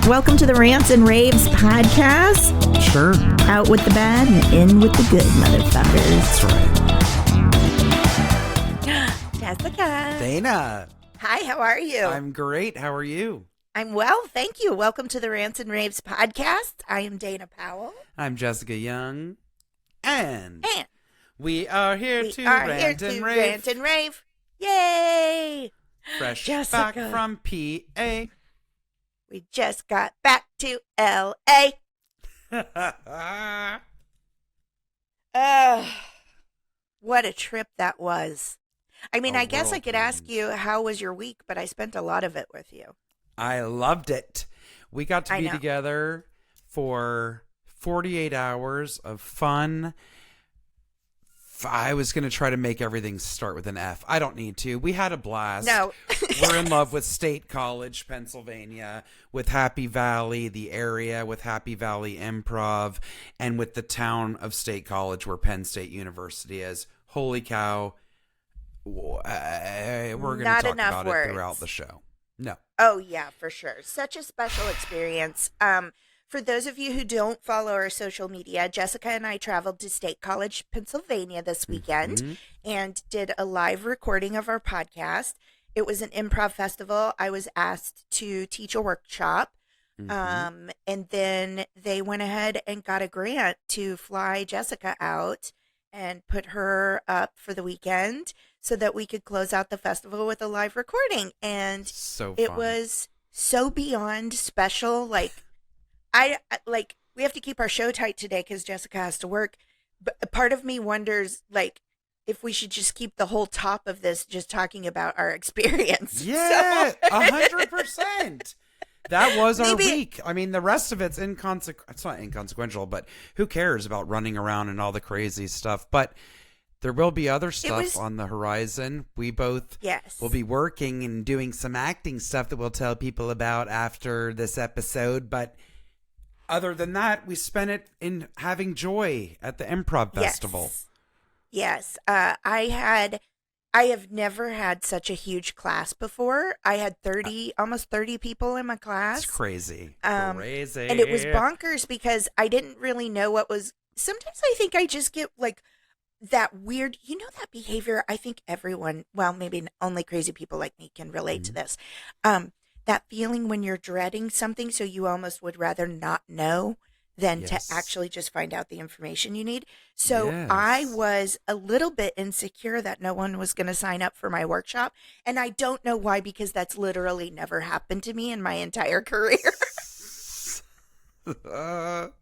Welcome to the Rants and Raves podcast. Sure. Out with the bad and in with the good, motherfuckers. That's right. Jessica. Dana. Hi, how are you? I'm great. How are you? I'm well, thank you. Welcome to the Rants and Raves podcast. I am Dana Powell. I'm Jessica Young. And we are here to rant and rave. Rant and rave. Yay! Fresh Jessica. back from PA. We just got back to LA. What a trip that was. I mean, I guess I could ask you, how was your week? But I spent a lot of it with you. I loved it. We got to be together for 48 hours of fun. I was going to try to make everything start with an F. I don't need to. We had a blast. No. We're in love with State College, Pennsylvania, with Happy Valley, the area, with Happy Valley Improv, and with the town of State College where Penn State University is. Holy cow. We're going to talk about it throughout the show. No. Oh, yeah, for sure. Such a special experience. For those of you who don't follow our social media, Jessica and I traveled to State College, Pennsylvania this weekend and did a live recording of our podcast. It was an improv festival. I was asked to teach a workshop. And then they went ahead and got a grant to fly Jessica out and put her up for the weekend so that we could close out the festival with a live recording. And it was so beyond special. We have to keep our show tight today because Jessica has to work. But part of me wonders, if we should just keep the whole top of this just talking about our experience. Yeah, 100%. That was our week. I mean, the rest of it's it's not inconsequential, but who cares about running around and all the crazy stuff? But there will be other stuff on the horizon. We both will be working and doing some acting stuff that we'll tell people about after this episode. But other than that, we spent it in having joy at the improv festival. Yes. I have never had such a huge class before. I had almost 30 people in my class. It's crazy. Crazy. And it was bonkers because I didn't really know what was. Sometimes I think I just get that weird, that behavior. I think everyone, well, maybe only crazy people like me can relate to this. That feeling when you're dreading something, so you almost would rather not know than to actually just find out the information you need. So I was a little bit insecure that no one was going to sign up for my workshop. And I don't know why, because that's literally never happened to me in my entire career. But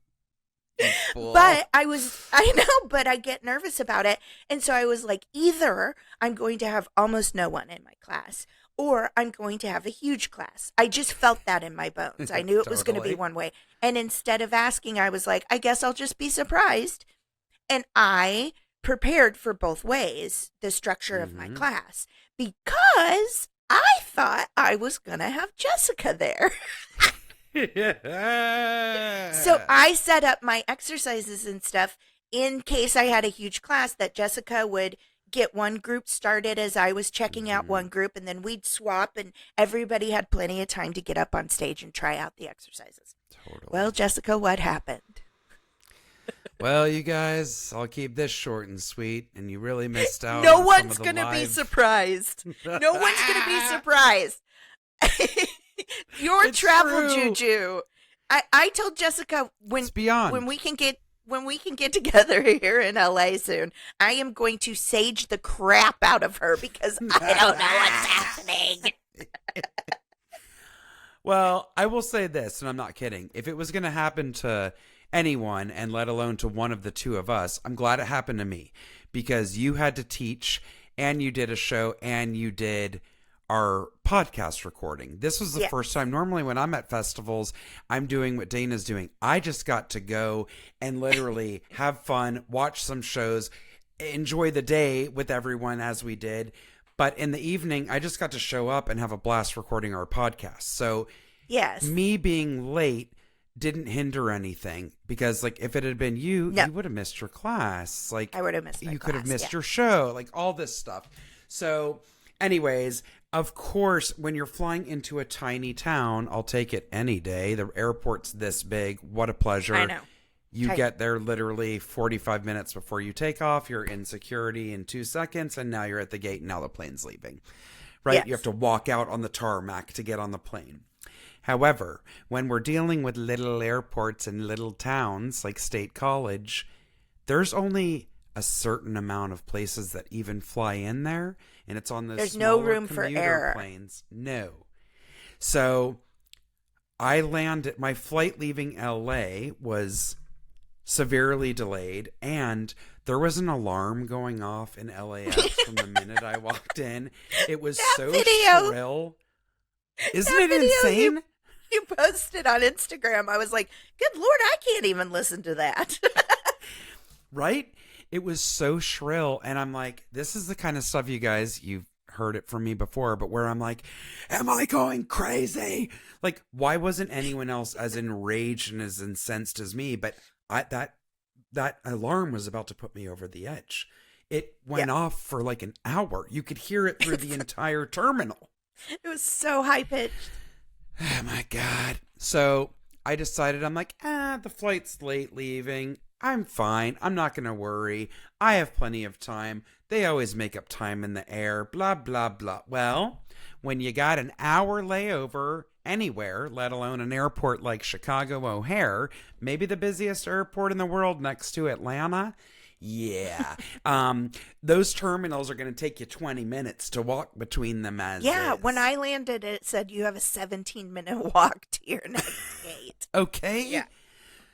I get nervous about it. And so I was like, either I'm going to have almost no one in my class, or I'm going to have a huge class. I just felt that in my bones. I knew it was going to be one way. And instead of asking, I was like, I guess I'll just be surprised. And I prepared for both ways, the structure of my class, because I thought I was going to have Jessica there. So I set up my exercises and stuff in case I had a huge class, that Jessica would get one group started as I was checking out one group, and then we'd swap, and everybody had plenty of time to get up on stage and try out the exercises. Totally. Well, Jessica, what happened? Well, you guys, I'll keep this short and sweet, and you really missed out. No one's going to be surprised. No one's going to be surprised. Your travel juju. I told Jessica when we can get together here in LA soon, I am going to sage the crap out of her because I don't know what's happening. Well, I will say this, and I'm not kidding. If it was going to happen to anyone, and let alone to one of the two of us, I'm glad it happened to me, because you had to teach, and you did a show, and you did our podcast recording. This was the first time. Normally when I'm at festivals, I'm doing what Dana's doing. I just got to go and literally have fun, watch some shows, enjoy the day with everyone as we did. But in the evening, I just got to show up and have a blast recording our podcast. So me being late didn't hinder anything, because if it had been you, you would have missed your class. I would have missed my you class, could have missed your show, all this stuff. So anyways, Of course, when you're flying into a tiny town, I'll take it any day. The airport's this big. What a pleasure. I know. You get there literally 45 minutes before you take off. You're in security in 2 seconds, and now you're at the gate, and now the plane's leaving. Right? Yes. You have to walk out on the tarmac to get on the plane. However, when we're dealing with little airports and little towns like State College, there's only a certain amount of places that even fly in there, and it's on the There's no room for commuter error. planes. No. So I landed, my flight leaving LA was severely delayed, and there was an alarm going off in LAX from the minute I walked in. It was so shrill. Isn't it insane? You posted on Instagram. I was like, good Lord, I can't even listen to that. Right? It was so shrill. And I'm like, this is the kind of stuff, you guys, you've heard it from me before, but where I'm like, am I going crazy? Like, why wasn't anyone else as enraged and as incensed as me? But that alarm was about to put me over the edge. It went off for like an hour. You could hear it through the entire terminal. It was so high pitched. Oh my God. So I decided, I'm like, the flight's late leaving. I'm fine. I'm not going to worry. I have plenty of time. They always make up time in the air, blah, blah, blah. Well, when you got an hour layover anywhere, let alone an airport like Chicago O'Hare, maybe the busiest airport in the world next to Atlanta. Yeah. Those terminals are going to take you 20 minutes to walk between them as is. When I landed, it said you have a 17-minute walk to your next gate. Okay. Yeah.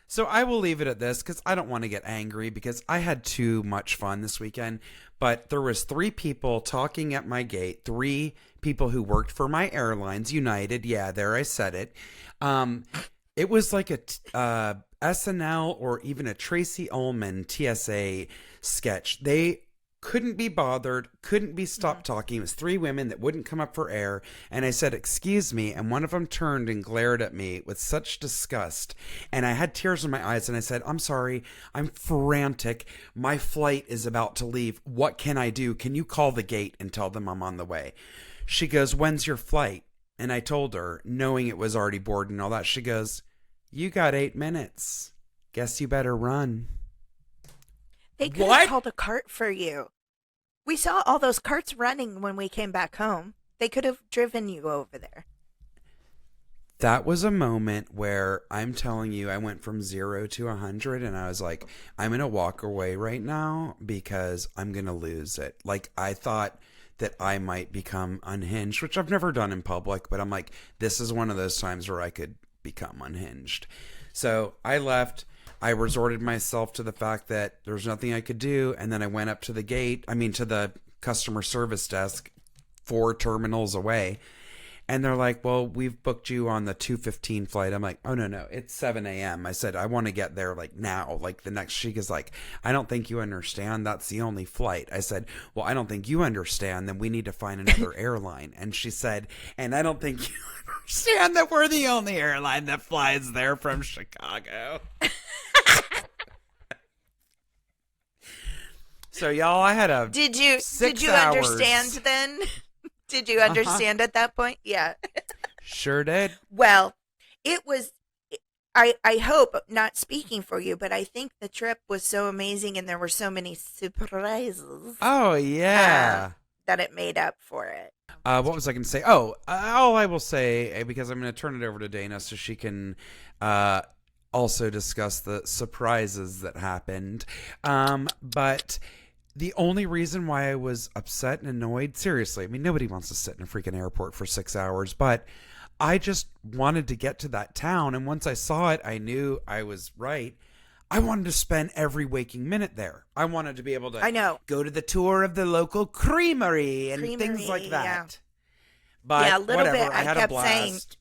So I will leave it at this because I don't want to get angry because I had too much fun this weekend. But there was 3 people talking at my gate, 3 people who worked for my airlines, United. Yeah, there I said it. It was like a SNL or even a Tracy Ullman TSA sketch. They couldn't be bothered, couldn't be stopped talking. It was 3 women that wouldn't come up for air. And I said, excuse me. And one of them turned and glared at me with such disgust. And I had tears in my eyes. And I said, I'm sorry. I'm frantic. My flight is about to leave. What can I do? Can you call the gate and tell them I'm on the way? She goes, when's your flight? And I told her, knowing it was already board and all that, she goes, you got 8 minutes. Guess you better run. They could have called a cart for you. We saw all those carts running when we came back home. They could have driven you over there. That was a moment where I'm telling you, I went from 0 to 100 and I was like, I'm going to walk away right now because I'm going to lose it. Like, I thought that I might become unhinged, which I've never done in public, but I'm like, this is one of those times where I could become unhinged. So I left. I resorted myself to the fact that there's nothing I could do. And then I went up to the gate, to the customer service desk 4 terminals away. And they're like, well, we've booked you on the 2:15 flight. I'm like, oh, no, it's 7 a.m. I said, I want to get there like now, like the next. She is like, I don't think you understand. That's the only flight. I said, well, I don't think you understand. Then we need to find another airline. And she said, and I don't think you understand that we're the only airline that flies there from Chicago. So, y'all, I had a Did you hours. Understand then? Did you understand at that point? Yeah. Sure did. Well, it was, I hope, not speaking for you, but I think the trip was so amazing and there were so many surprises. Oh, yeah. That it made up for it. What was I going to say? Oh, all I will say, because I'm going to turn it over to Dana so she can also discuss the surprises that happened. But the only reason why I was upset and annoyed, seriously, nobody wants to sit in a freaking airport for 6 hours, but I just wanted to get to that town. And once I saw it, I knew I was right. I wanted to spend every waking minute there. I wanted to be able to go to the tour of the local creamery and things like that. Yeah. But a little whatever, bit. I had a blast.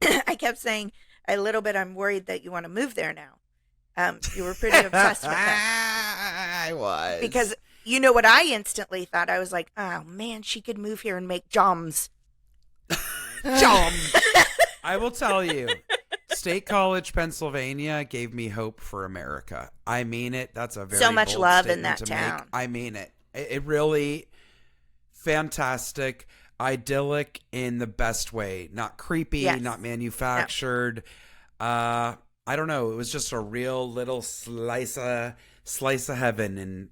I kept saying, a little bit, I'm worried that you want to move there now. You were pretty obsessed with that. I was. Because you know what I instantly thought? I was like, oh, man, she could move here and make joms. Joms. I will tell you, State College, Pennsylvania gave me hope for America. I mean it. That's a very so much bold love in statement that to town. make. I mean it. It really fantastic. idyllic in the best way. Not creepy, Yes. not manufactured. No. I don't know. It was just a real little slice of heaven in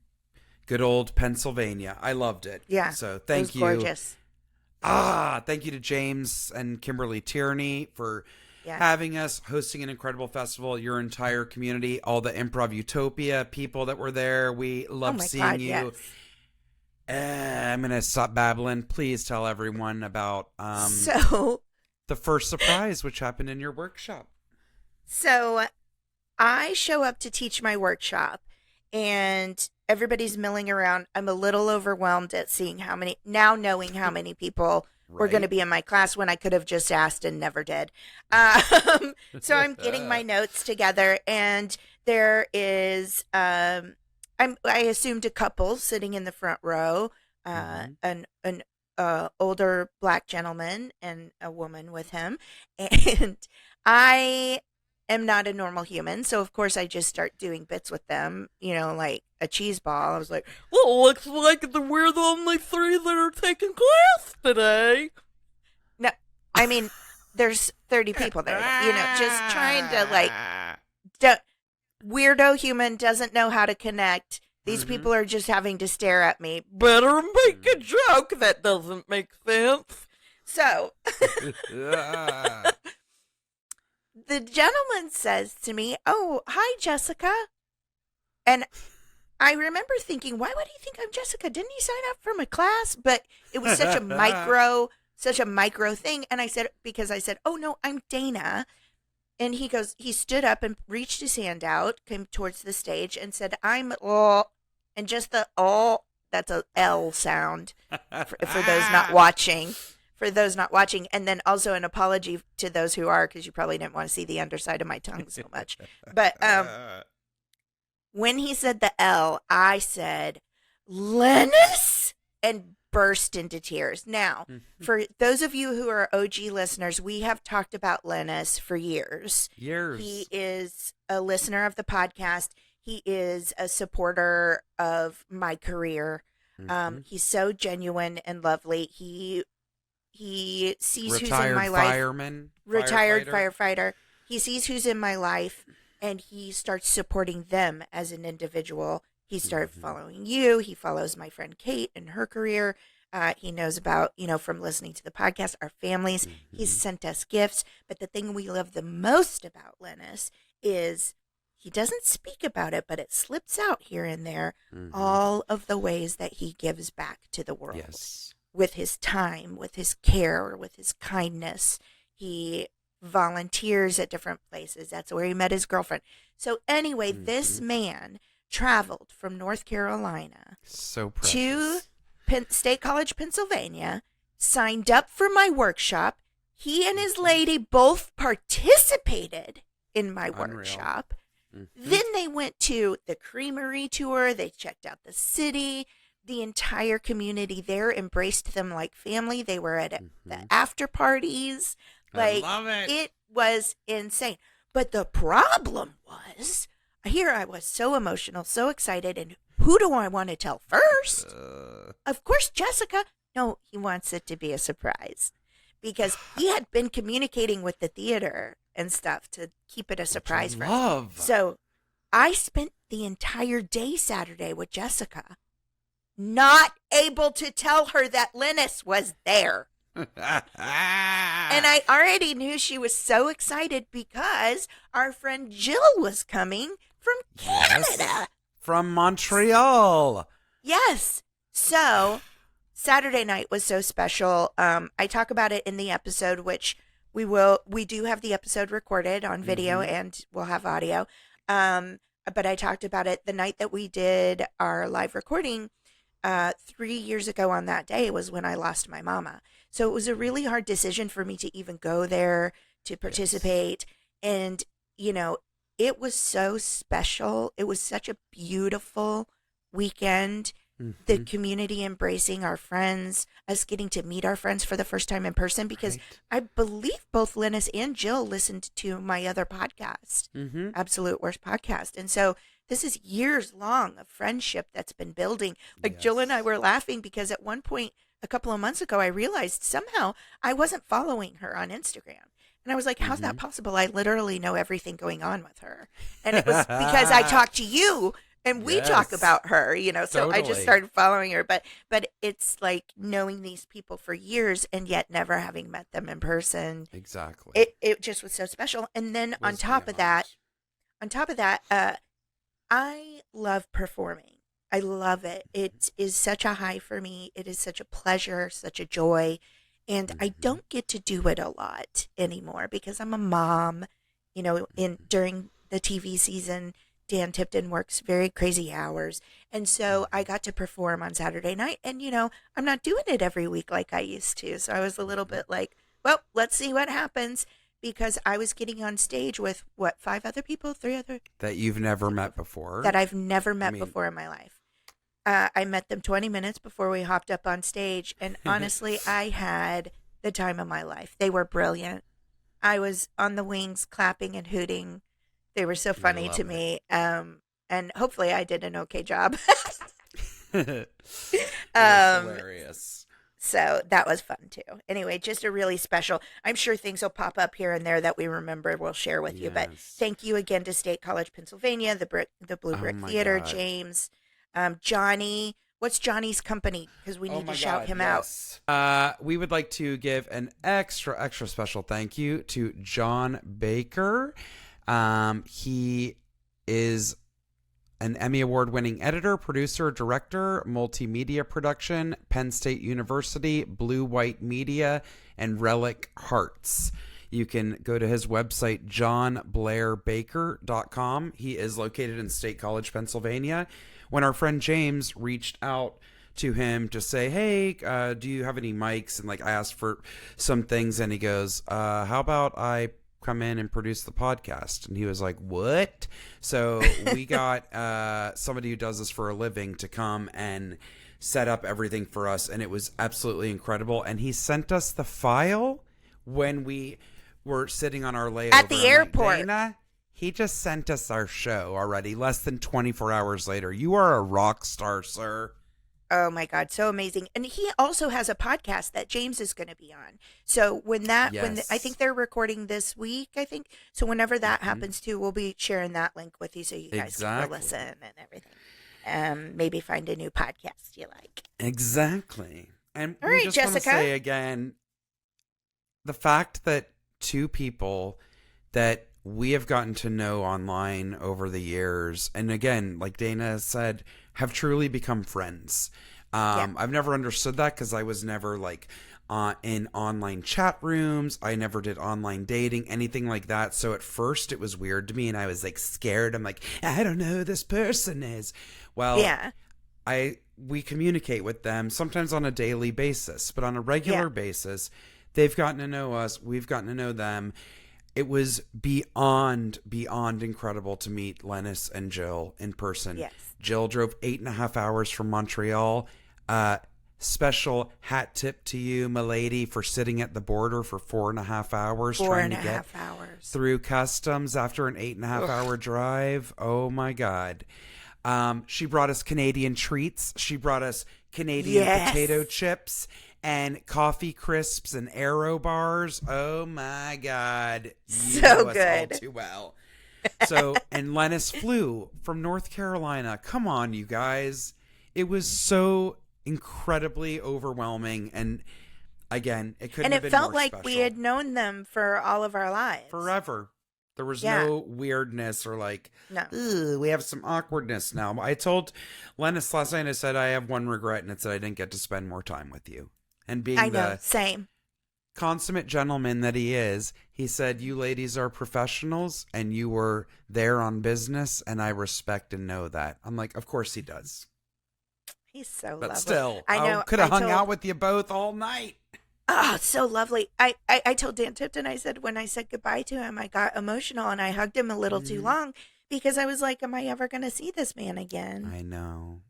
good old Pennsylvania. I loved it. Yeah. So It was gorgeous. Thank you to James and Kimberly Tierney for having us, hosting an incredible festival, your entire community, all the Improv Utopia people that were there. We loved seeing you. Yes. I'm going to stop babbling. Please tell everyone about the first surprise, which happened in your workshop. So I show up to teach my workshop, and everybody's milling around. I'm a little overwhelmed at knowing how many people were going to be in my class when I could have just asked and never did. So I'm getting my notes together, and there is, I assumed a couple sitting in the front row, an older Black gentleman and a woman with him, and I am not a normal human, so of course I just start doing bits with them, like a cheese ball. I was like, well, looks like we're the only 3 that are taking class today. No, I mean, there's 30 people there, just trying to weirdo human doesn't know how to connect. These people are just having to stare at me. Better make a joke that doesn't make sense. So the gentleman says to me, "Oh, hi, Jessica." And I remember thinking, why would he think I'm Jessica? Didn't he sign up for my class? But it was such a micro thing. And I said, "Oh, no, I'm Dana." And he stood up and reached his hand out, came towards the stage and said, "I'm oh," and just the oh, that's a L sound for those not watching. For those not watching, and then also an apology to those who are, because you probably didn't want to see the underside of my tongue so much. But when he said the L, I said, "Lennis," and burst into tears. Now, for those of you who are OG listeners, we have talked about Lennis for years. He is a listener of the podcast. He is a supporter of my career. He's so genuine and lovely. He sees who's in my life. Retired firefighter. He sees who's in my life, and he starts supporting them as an individual. He started following you. He follows my friend Kate and her career. He knows about, from listening to the podcast, our families. He's sent us gifts. But the thing we love the most about Lennis is he doesn't speak about it, but it slips out here and there, all of the ways that he gives back to the world. Yes. With his time, with his care, with his kindness. He volunteers at different places. That's where he met his girlfriend. So anyway, this man traveled from North Carolina to State College, Pennsylvania, signed up for my workshop. He and his lady both participated in my workshop. Then they went to the Creamery tour. They checked out the city. The entire community there embraced them like family. They were at the after parties. I love it. It was insane. But the problem was, here I was so emotional, so excited, and who do I want to tell first? Of course, Jessica. No, he wants it to be a surprise because he had been communicating with the theater and stuff to keep it a surprise for him. So I spent the entire day Saturday with Jessica, not able to tell her that Lennis was there. And I already knew she was so excited because our friend Jill was coming from Canada. Yes. From Montreal. Yes. So Saturday night was so special. I talk about it in the episode, which we do have the episode recorded on video and we'll have audio. But I talked about it the night that we did our live recording. 3 years ago on that day was when I lost my mama. So it was a really hard decision for me to even go there to participate. Yes. And, it was so special. It was such a beautiful weekend. The community embracing our friends, us getting to meet our friends for the first time in person, because I believe both Lennis and Jill listened to my other podcast, Absolute Worst Podcast. And so this is years long of friendship that's been building. Like Jill and I were laughing because at one point a couple of months ago, I realized somehow I wasn't following her on Instagram. And I was like, how's that possible? I literally know everything going on with her. And it was because I talked to you and we talk Yes. about her, so I just Totally. started following her. But it's like knowing these people for years and yet never having met them in person. Exactly. It just was so special. And then on Was top of beyond. that, I love performing. I love it. It is such a high for me. It is such a pleasure, such a joy. And I Mhm. don't get to do it a lot anymore because I'm a mom. During the TV season, Dan Tipton works very crazy hours. And so I got to perform on Saturday night. And, I'm not doing it every week like I used to. So I was a little bit like, well, let's see what happens because I was getting on stage with five other people, three other That you've never met before. that I've never met mean- before in my life. I met them 20 minutes before we hopped up on stage, and honestly, I had the time of my life. They were brilliant. I was on the wings, clapping and hooting. They were so funny to love me, and hopefully, I did an okay job. It was Um, hilarious. So that was fun too. Anyway, just a really special. I'm sure things will pop up here and there that we remember. We'll share with you. But Yes. thank you again to State College, Pennsylvania, the Blue Oh Brick my Theater, God. James, Johnny. What's Johnny's company? Because we need to shout him out. We would like to give an extra special thank you to John Baker. He is an Emmy Award-winning editor, producer, director, multimedia production, Penn State University, Blue White Media, and Relic Hearts. You can go to his website, johnblairbaker.com. He is located in State College, Pennsylvania. When our friend James reached out to him to say, hey, do you have any mics? And like I asked for some things, and he goes, how about I come in and produce the podcast? And he was like, what? So we got somebody who does this for a living to come and set up everything for us, and it was absolutely incredible. And he sent us the file when we were sitting on our layover At the I'm like, airport. Dana, he just sent us our show already less than 24 hours later. You are a rock star, sir. Oh my God, so amazing! And he also has a podcast that James is going to be on. So I Yes. think they're recording this week, I think. So whenever that happens too, we'll be sharing that link with you so you guys can go Exactly. listen and everything. Maybe find a new podcast you like. Exactly. And All we right, just want to Jessica. say again, the fact that two people that we have gotten to know online over the years, and again, like Dana said, have truly become friends. I've never understood that because I was never like in online chat rooms. I never did online dating, anything like that. So at first it was weird to me and I was like scared. I'm like, I don't know who this person is. Well, Yeah. we communicate with them sometimes on a daily basis, but on a regular Yeah. basis, they've gotten to know us. We've gotten to know them. It was beyond incredible to meet Lennis and Jill in person. Yes. Jill drove 8.5 hours from Montreal. Special hat tip to you, milady, for sitting at the border for 4.5 hours trying to get hours. through customs after an 8.5 hour drive. Oh my God. She brought us Canadian treats. She brought us Canadian Yes. potato chips and coffee crisps and Aero bars. Oh my God. You So know us all good. too well. So, and Lennis flew from North Carolina. Come on, you guys. It was so incredibly overwhelming. And again, it couldn't And have it been felt more like we special. had known them for all of our lives. Forever. There was Yeah. no weirdness or like, No. "Ugh, we have some awkwardness now." I told Lennis last night, I said, I have one regret, and it's that I didn't get to spend more time with you. And being I know. the Same. consummate gentleman that he is, he said, you ladies are professionals and you were there on business, and I respect and know that. I'm like, of course he does. He's so But lovely. still, I know. could have I hung told- out with you both all night. Oh, so lovely. I told Dan Tipton, I said, when I said goodbye to him, I got emotional and I hugged him a little too long because I was like, am I ever going to see this man again? I know.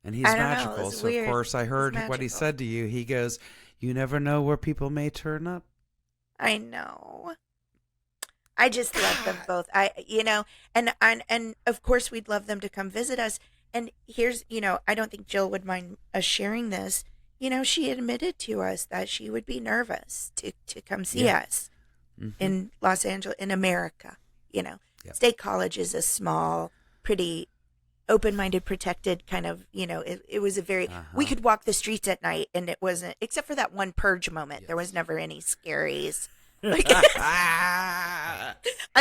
And he's I don't know, magical. it's So, weird. of course, I He's heard what he magical. said to you. He goes, you never know where people may turn up. I know. I just love them both. And of course we'd love them to come visit us. And here's, I don't think Jill would mind us sharing this. She admitted to us that she would be nervous to come see us in Los Angeles, in America. State College is a small, pretty open-minded, protected kind of, it was a very, we could walk the streets at night and it wasn't, except for that one purge moment, there was never any scaries. Like, I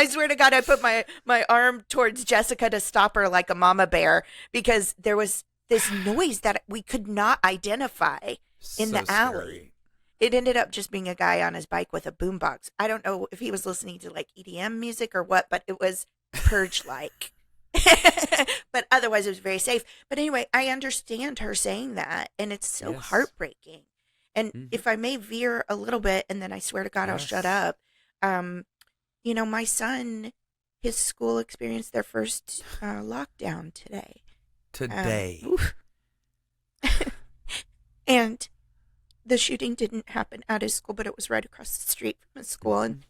swear to God, I put my arm towards Jessica to stop her like a mama bear because there was this noise that we could not identify in the alley. Scary. It ended up just being a guy on his bike with a boombox. I don't know if he was listening to like EDM music or what, but it was purge-like. But otherwise, it was very safe. But anyway, I understand her saying that, and it's so heartbreaking. And if I may veer a little bit, and then I swear to God, I'll shut up. My son, his school experienced their first lockdown today. And the shooting didn't happen at his school, but it was right across the street from his school. And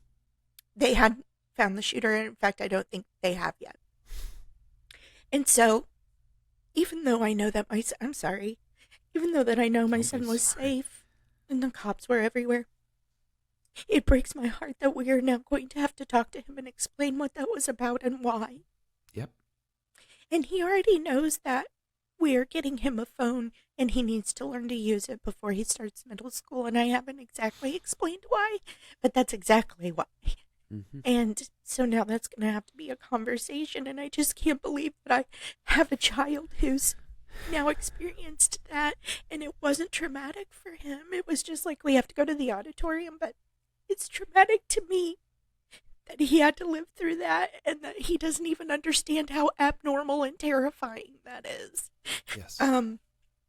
they had found the shooter. And in fact, I don't think they have yet. And so, even though I know that even though that I know my son was safe and the cops were everywhere, it breaks my heart that we are now going to have to talk to him and explain what that was about and why. Yep. And he already knows that we are getting him a phone and he needs to learn to use it before he starts middle school. And I haven't exactly explained why, but that's exactly why. And so now that's going to have to be a conversation. And I just can't believe that I have a child who's now experienced that. And it wasn't traumatic for him. It was just like we have to go to the auditorium, but it's traumatic to me that he had to live through that and that he doesn't even understand how abnormal and terrifying that is. Yes.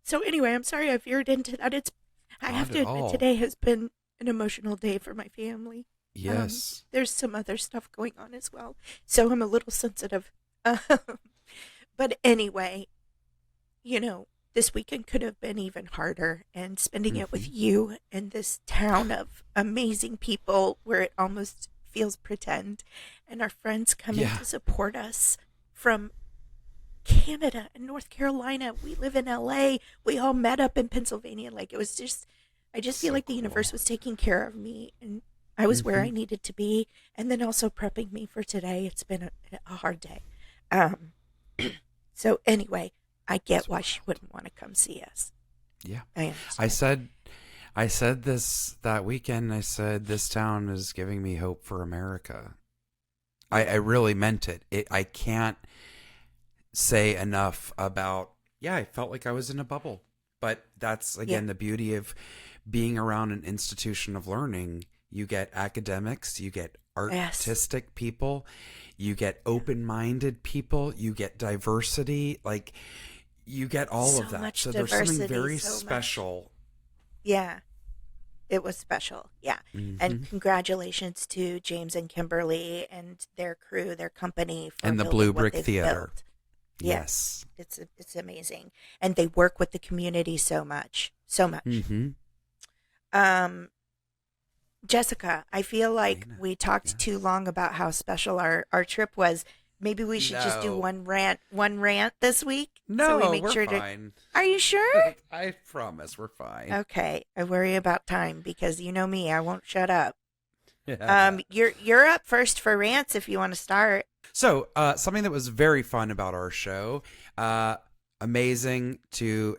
So anyway, I'm sorry I veered into that. I have to admit, today has been an emotional day for my family. Yes. There's some other stuff going on as well, so I'm a little sensitive. But anyway, this weekend could have been even harder, and spending it with you in this town of amazing people where it almost feels pretend, and our friends coming to support us from Canada and North Carolina. We live in LA. We all met up in Pennsylvania. Like, it was just, I just feel like the universe was taking care of me, and I was where I needed to be, and then also prepping me for today. It's been a hard day. So anyway, I get why she wouldn't want to come see us. Yeah. I said this that weekend. I said, this town is giving me hope for America. I really meant it. I can't say enough about, I felt like I was in a bubble. But that's, again, the beauty of being around an institution of learning. You get academics, you get artistic people, you get open-minded people, you get diversity, like you get all of that. So there's something very special. Yeah, it was special. Yeah. And congratulations to James and Kimberly and their crew, their company. For and the Blue Brick Theater. Built. Yes. It's amazing. And they work with the community so much. Jessica, I feel like we talked too long about how special our trip was. Maybe we should just do one rant this week. No, so we make we're sure fine. Are you sure? I promise we're fine. Okay. I worry about time because you know me, I won't shut up. You're up first for rants if you want to start. So, something that was very fun about our show, amazing to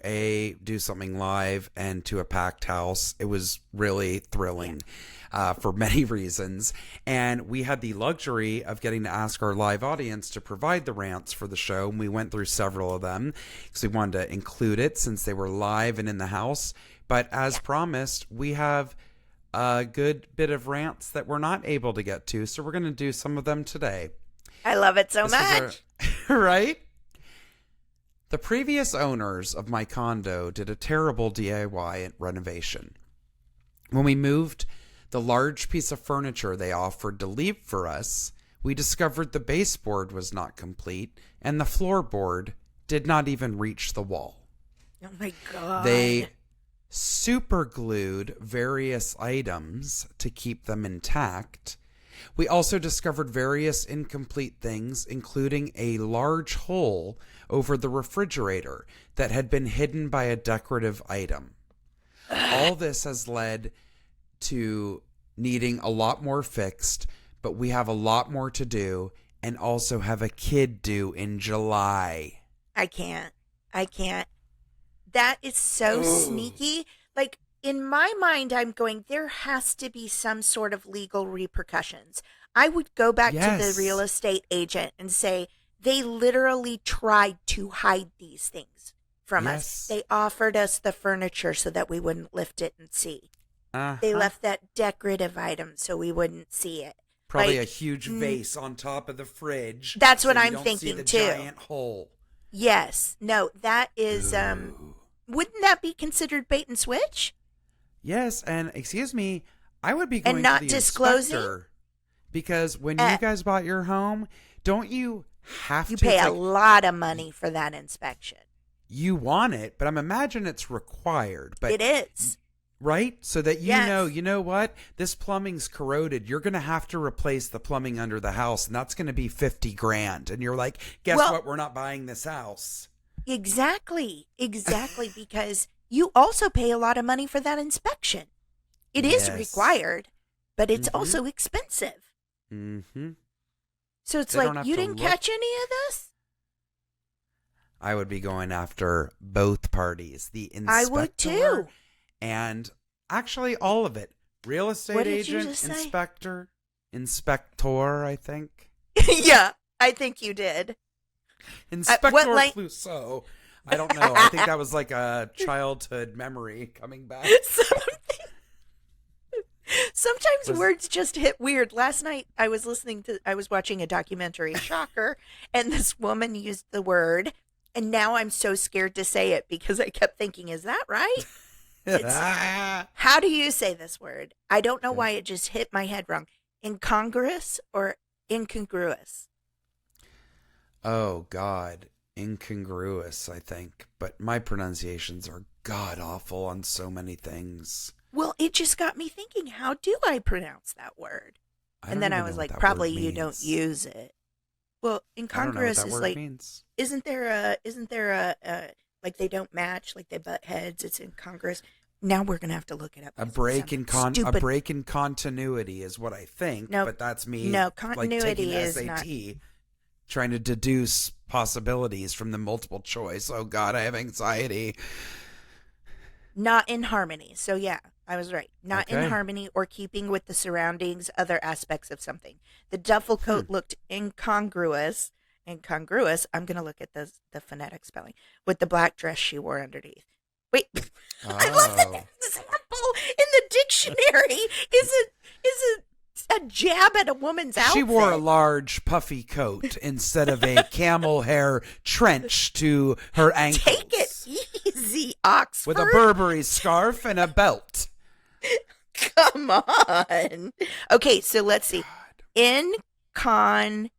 do something live and to a packed house. It was really thrilling for many reasons. And we had the luxury of getting to ask our live audience to provide the rants for the show. And we went through several of them because we wanted to include it since they were live and in the house. But as promised, we have a good bit of rants that we're not able to get to. So we're going to do some of them today. I love it so much. Right? The previous owners of my condo did a terrible DIY renovation. When we moved the large piece of furniture they offered to leave for us, we discovered the baseboard was not complete and the floorboard did not even reach the wall. Oh my God. They super glued various items to keep them intact, We also discovered various incomplete things, including a large hole over the refrigerator that had been hidden by a decorative item. All this has led to needing a lot more fixed, but we have a lot more to do and also have a kid due in July. I can't. That is so sneaky. Like, in my mind, I'm going, there has to be some sort of legal repercussions. I would go back to the real estate agent and say, they literally tried to hide these things from us. They offered us the furniture so that we wouldn't lift it and see. They left that decorative item so we wouldn't see it. Probably a huge vase on top of the fridge. That's what so I'm thinking, see the too. Giant hole. Yes. No, that is, wouldn't that be considered bait and switch? Yes, and excuse me, I would be going and not to the disclosing inspector, because when you guys bought your home, don't you have you to pay a lot of money for that inspection? You want it, but I'm imagining it's required. But it is. Right? So that you know what? This plumbing's corroded. You're going to have to replace the plumbing under the house, and that's going to be $50,000. And you're like, guess what? We're not buying this house. Exactly, because you also pay a lot of money for that inspection. It is required, but it's also expensive. Mm-hmm. So it's like, you didn't catch any of this? I would be going after both parties. The inspector. I would too. And actually all of it. Real estate agent, inspector, inspector, I think. Yeah, I think you did. Inspector Clouseau. I don't know. I think that was like a childhood memory coming back. Sometimes words just hit weird. Last night I was watching a documentary, shocker, and this woman used the word, and now I'm so scared to say it because I kept thinking, is that right? How do you say this word? I don't know why it just hit my head wrong. Incongruous or incongruous? Oh, God. Incongruous, I think. But my pronunciations are god-awful on so many things. Well, it just got me thinking, how do I pronounce that word? And then I was like, probably you don't use it. Well, incongruous is like, means. Isn't there a, like they don't match, like they butt heads, it's incongruous. Now we're going to have to look it up. A break in continuity is what I think, but that's me continuity like taking SAT, trying to deduce possibilities from the multiple choice. Oh God, I have anxiety. Not in harmony. So yeah, I was right. Not in harmony or keeping with the surroundings, other aspects of something. The duffel coat looked incongruous. I'm going to look at the phonetic spelling with the black dress she wore underneath. Wait, I love that the example in the dictionary is a jab at a woman's outfit. She wore a large puffy coat instead of a camel hair trench to her ankles. Take it easy, Oxford. With a Burberry scarf and a belt. Come on. Okay, so let's see. Incongruous.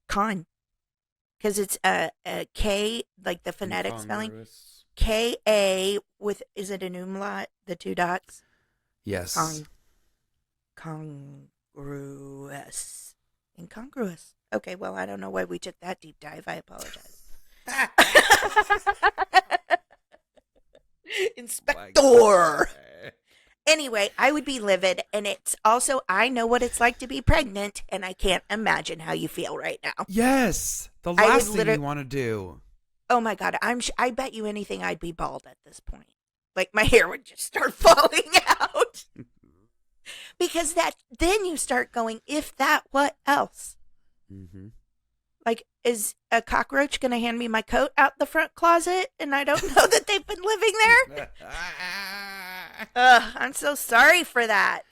Con. Because it's a K, like the phonetic spelling. K-A with, is it an umlaut, the two dots? Yes. Incongruous. Okay, well, I don't know why we took that deep dive. I apologize. Inspector. Anyway, I would be livid, and it's also, I know what it's like to be pregnant, and I can't imagine how you feel right now. Yes, the last thing you want to do. Oh my God, I bet you anything I'd be bald at this point. Like my hair would just start falling out. Because then you start going, if that, what else? Mm-hmm. Like, is a cockroach going to hand me my coat out the front closet and I don't know that they've been living there? I'm so sorry for that.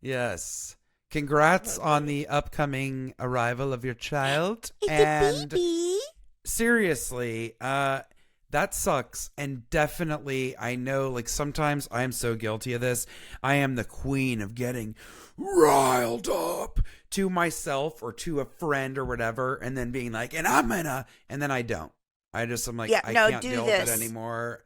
Yes. Congrats on the upcoming arrival of your child. It's a baby. Seriously, that sucks. And definitely, I know, like, sometimes I am so guilty of this. I am the queen of getting riled up to myself or to a friend or whatever, and then being like, and then I don't. I'm like, I can't deal with it anymore.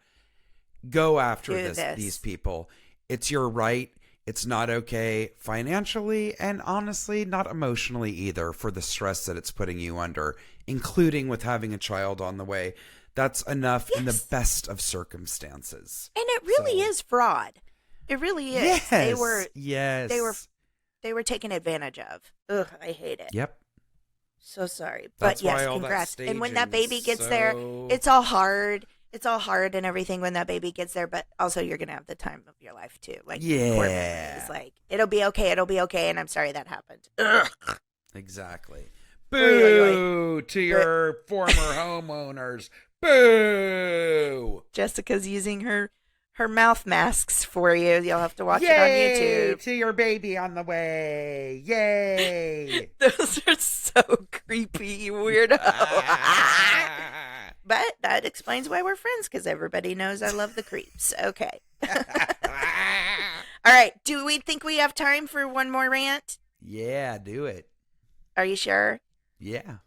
Go after these people. It's your right. It's not okay financially and honestly not emotionally either for the stress that it's putting you under, including with having a child on the way. That's enough in the best of circumstances. And it really is fraud. It really is. Yes. They were taken advantage of. Ugh, I hate it. Yep. So sorry. That's But yes, why all congrats. that And when that baby gets staging's there, so- it's all hard. It's all hard and everything when that baby gets there, but also you're going to have the time of your life too. Like, poor memories. Like, it'll be okay, and I'm sorry that happened. Ugh. Exactly. Oy, oy, oy. Boo to your former homeowners. Boo. Jessica's using her mouth masks for you. You'll have to watch it on YouTube. To your baby on the way. Yay. Those are so creepy, you weirdo. But that explains why we're friends, because everybody knows I love the creeps. Okay. All right. Do we think we have time for one more rant? Yeah, do it. Are you sure? Yeah.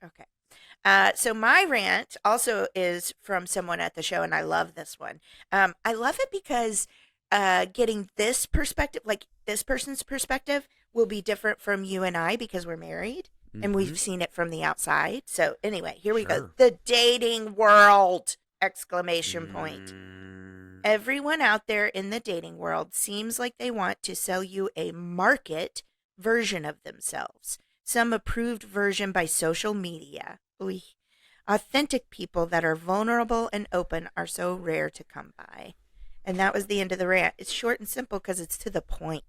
Okay. So my rant also is from someone at the show, and I love this one. I love it because getting this perspective, like this person's perspective, will be different from you and I because we're married. And we've seen it from the outside. So anyway, here we go. The dating world! Exclamation point. Everyone out there in the dating world seems like they want to sell you a market version of themselves. Some approved version by social media. Oy. Authentic people that are vulnerable and open are so rare to come by. And that was the end of the rant. It's short and simple because it's to the point.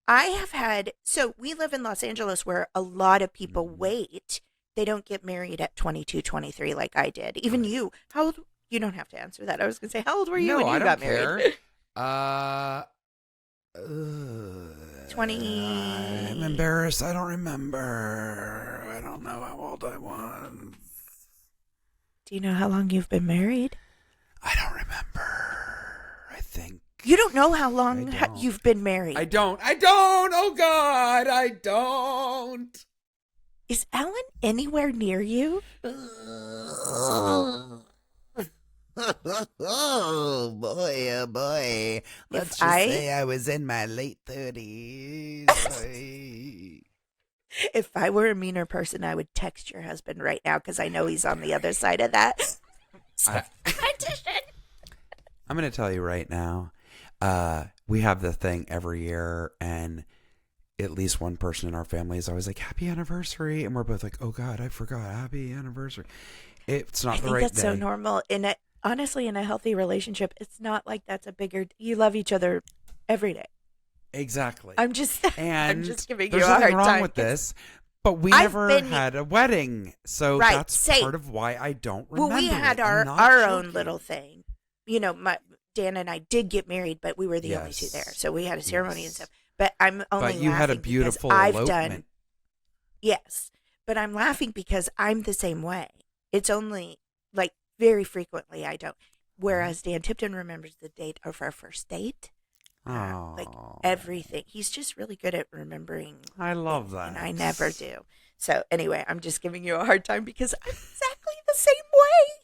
I have had, so we live in Los Angeles where a lot of people wait. They don't get married at 22, 23 like I did. Even you. How old? You don't have to answer that. I was going to say, how old were you when you got married? 20. I'm embarrassed. I don't remember. I don't know how old I was. Do you know how long you've been married? I don't remember. I think. You don't know how long you've been married. I don't. Oh, God. I don't. Is Ellen anywhere near you? Oh, boy. Let's say I was in my late 30s. If I were a meaner person, I would text your husband right now because I know he's on the other side of that. I'm going to tell you right now. We have the thing every year, and at least one person in our family is always like, happy anniversary. And we're both like, oh, God, I forgot. Happy anniversary. It's not the right day. I think that's so normal. Honestly, in a healthy relationship, it's not like that's a bigger... You love each other every day. Exactly. I'm just giving you a hard time. There's nothing wrong with this, but we never had a wedding. So that's part of why I don't remember. Well, we had our own little thing. You know, Dan and I did get married, but we were the only two there. So we had a ceremony and stuff. But I'm only But you had a beautiful elopement. Yes. But I'm laughing because I'm the same way. It's only, like, very frequently I don't. Whereas Dan Tipton remembers the date of our first date. Like, everything. He's just really good at remembering. I love that. And I never do. So, anyway, I'm just giving you a hard time because I'm exactly the same way.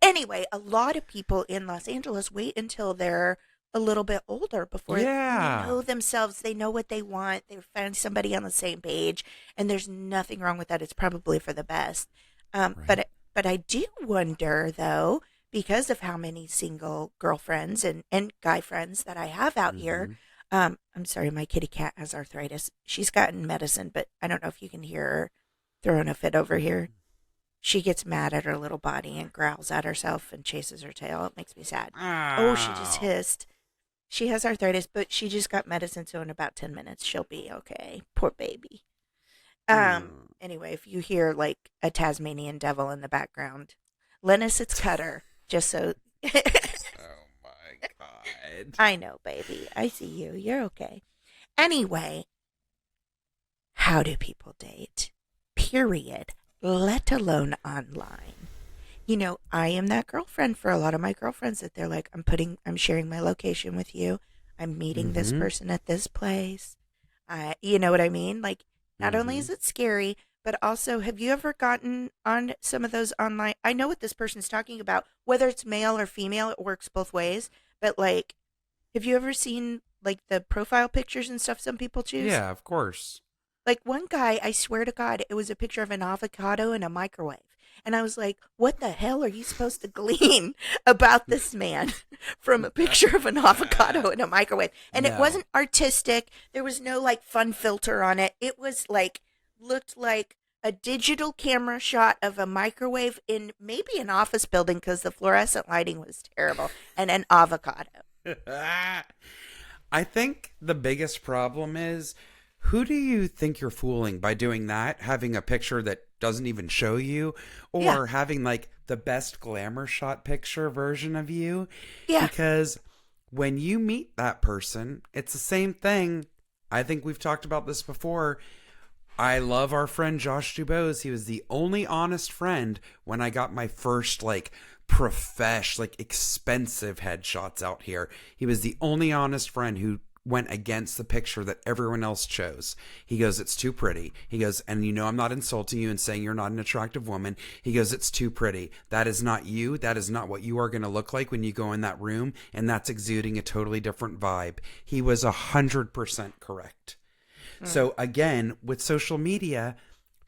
Anyway, a lot of people in Los Angeles wait until they're a little bit older before they know themselves. They know what they want. They find somebody on the same page, and there's nothing wrong with that. It's probably for the best. But I do wonder, though, because of how many single girlfriends and guy friends that I have out here. I'm sorry, my kitty cat has arthritis. She's gotten medicine, but I don't know if you can hear her throwing a fit over here. She gets mad at her little body and growls at herself and chases her tail. It makes me sad. Oh, she just hissed. She has arthritis, but she just got medicine, so in about 10 minutes she'll be okay. Poor baby. Anyway, if you hear like a Tasmanian devil in the background, Linus, it's Cutter. Just so. Oh my God. I know, baby. I see you. You're okay. Anyway, how do people date? Period. Let alone online. You know, I am that girlfriend for a lot of my girlfriends that they're like, I'm sharing my location with you. I'm meeting this person at this place. You know what I mean? Like, not only is it scary, but also, have you ever gotten on some of those online? I know what this person's talking about. Whether it's male or female, it works both ways. But like, have you ever seen like the profile pictures and stuff some people choose? Yeah, of course. Like one guy, I swear to God, it was a picture of an avocado in a microwave. And I was like, what the hell are you supposed to glean about this man from a picture of an avocado in a microwave? And it No. wasn't artistic. There was no like fun filter on it. It was like, looked like a digital camera shot of a microwave in maybe an office building because the fluorescent lighting was terrible, and an avocado. I think the biggest problem is, who do you think you're fooling by doing that? Having a picture that doesn't even show you, or Yeah. having like the best glamour shot picture version of you? Yeah. Because when you meet that person, it's the same thing. I think we've talked about this before. I love our friend Josh Dubose. He was the only honest friend when I got my first like like expensive headshots out here. He was the only honest friend who went against the picture that everyone else chose. He goes, it's too pretty. He goes, and you know I'm not insulting you and saying you're not an attractive woman. He goes, it's too pretty. That is not you. That is not what you are going to look like when you go in that room, and that's exuding a totally different vibe. He was 100% correct. So again, with social media,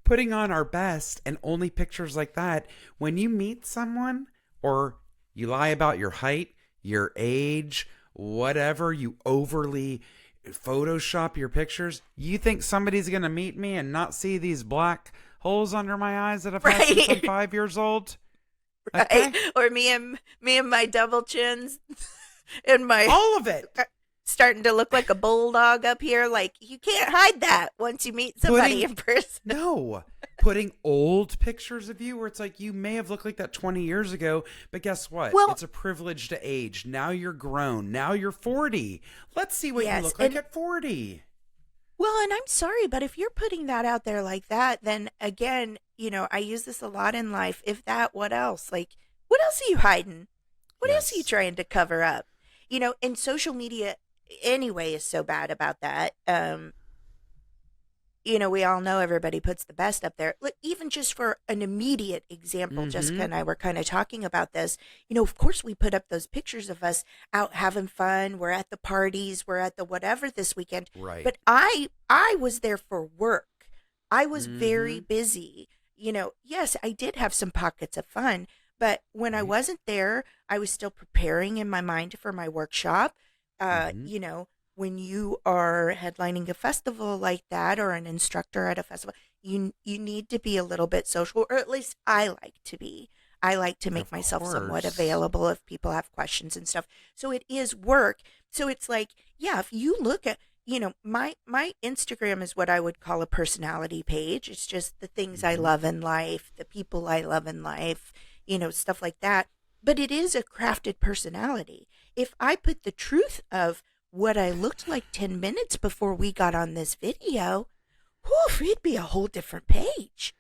putting on our best and only pictures like that, when you meet someone or you lie about your height, your age, whatever, you overly Photoshop your pictures, you think somebody's going to meet me and not see these black holes under my eyes that I've had since I'm 5 years old? Right. Okay? Or me and my double chins and my All of it. starting to look like a bulldog up here. Like, you can't hide that once you meet somebody in person. No. Putting old pictures of you where it's like, you may have looked like that 20 years ago, but guess what? Well, it's a privilege to age. Now you're grown. Now you're 40. Let's see what yes, you look like and- at 40. Well, and I'm sorry, but if you're putting that out there like that, then again, you know, I use this a lot in life. If that, what else? Like, what else are you hiding? What else are you Yes. trying to cover up? You know, and social media anyway is so bad about that. You know, we all know everybody puts the best up there. Look, even just for an immediate example, Jessica and I were kind of talking about this. You know, of course, we put up those pictures of us out having fun. We're at the parties. We're at the whatever this weekend. Right. But I was there for work. I was very busy. You know, yes, I did have some pockets of fun. But when I wasn't there, I was still preparing in my mind for my workshop. You know, when you are headlining a festival like that or an instructor at a festival, you need to be a little bit social, or at least I like to be. I like to make Of myself somewhat course. available if people have questions and stuff. So it is work. So it's like, yeah, if you look at, you know, my Instagram is what I would call a personality page. It's just the things I love in life, the people I love in life, you know, stuff like that. But it is a crafted personality. If I put the truth of what I looked like 10 minutes before we got on this video, whew, it'd be a whole different page.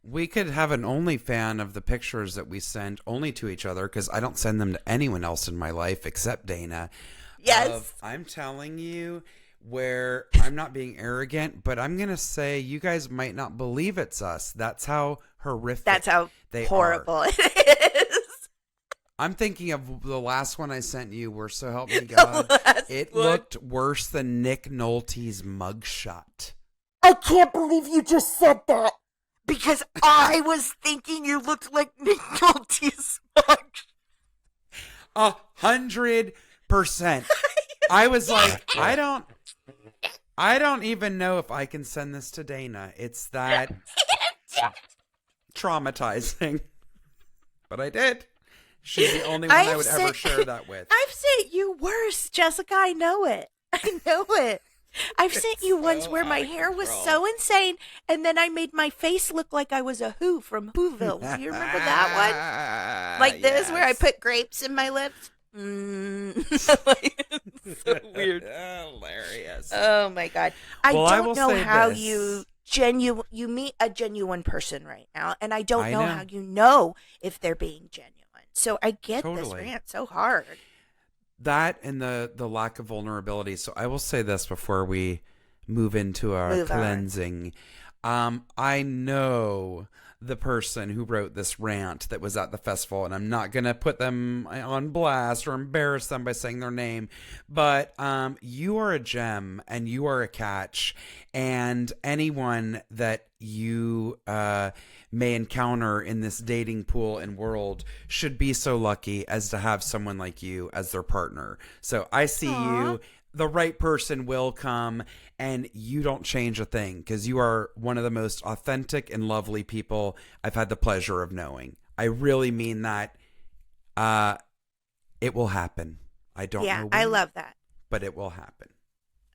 We could have an OnlyFan of the pictures that we send only to each other, because I don't send them to anyone else in my life except Dana. Yes. I'm telling you, where I'm not being arrogant, but I'm going to say you guys might not believe it's us. That's how horrific That's how they horrible are. it is. I'm thinking of the last one I sent you, where so help me God, last it one. looked worse than Nick Nolte's mugshot. I can't believe you just said that. Because I was thinking you looked like Nick Nolte's mug. 100%. I was like, I don't even know if I can send this to Dana. It's that traumatizing. But I did. She's the only one I would ever share that with. I've sent you worse, Jessica. I know it. I know it. I've sent you ones where my hair was so insane, and then I made my face look like I was a Who from Whoville. Do you remember that one? Like this, where I put grapes in my lips. It's so weird. Hilarious. Oh my God! Well, I don't will know say how this. you meet a genuine person right now, and I don't I know know. how you know if they're being genuine. So I get this Totally. rant so hard. That and the lack of vulnerability. So I will say this before we move into our Move on. cleansing. I know the person who wrote this rant that was at the festival, and I'm not going to put them on blast or embarrass them by saying their name, but you are a gem and you are a catch, and anyone that you may encounter in this dating pool and world should be so lucky as to have someone like you as their partner. So I see you. The right person will come, and you don't change a thing because you are one of the most authentic and lovely people I've had the pleasure of knowing. I really mean that. It will happen. I don't know when, I love that. but it will happen.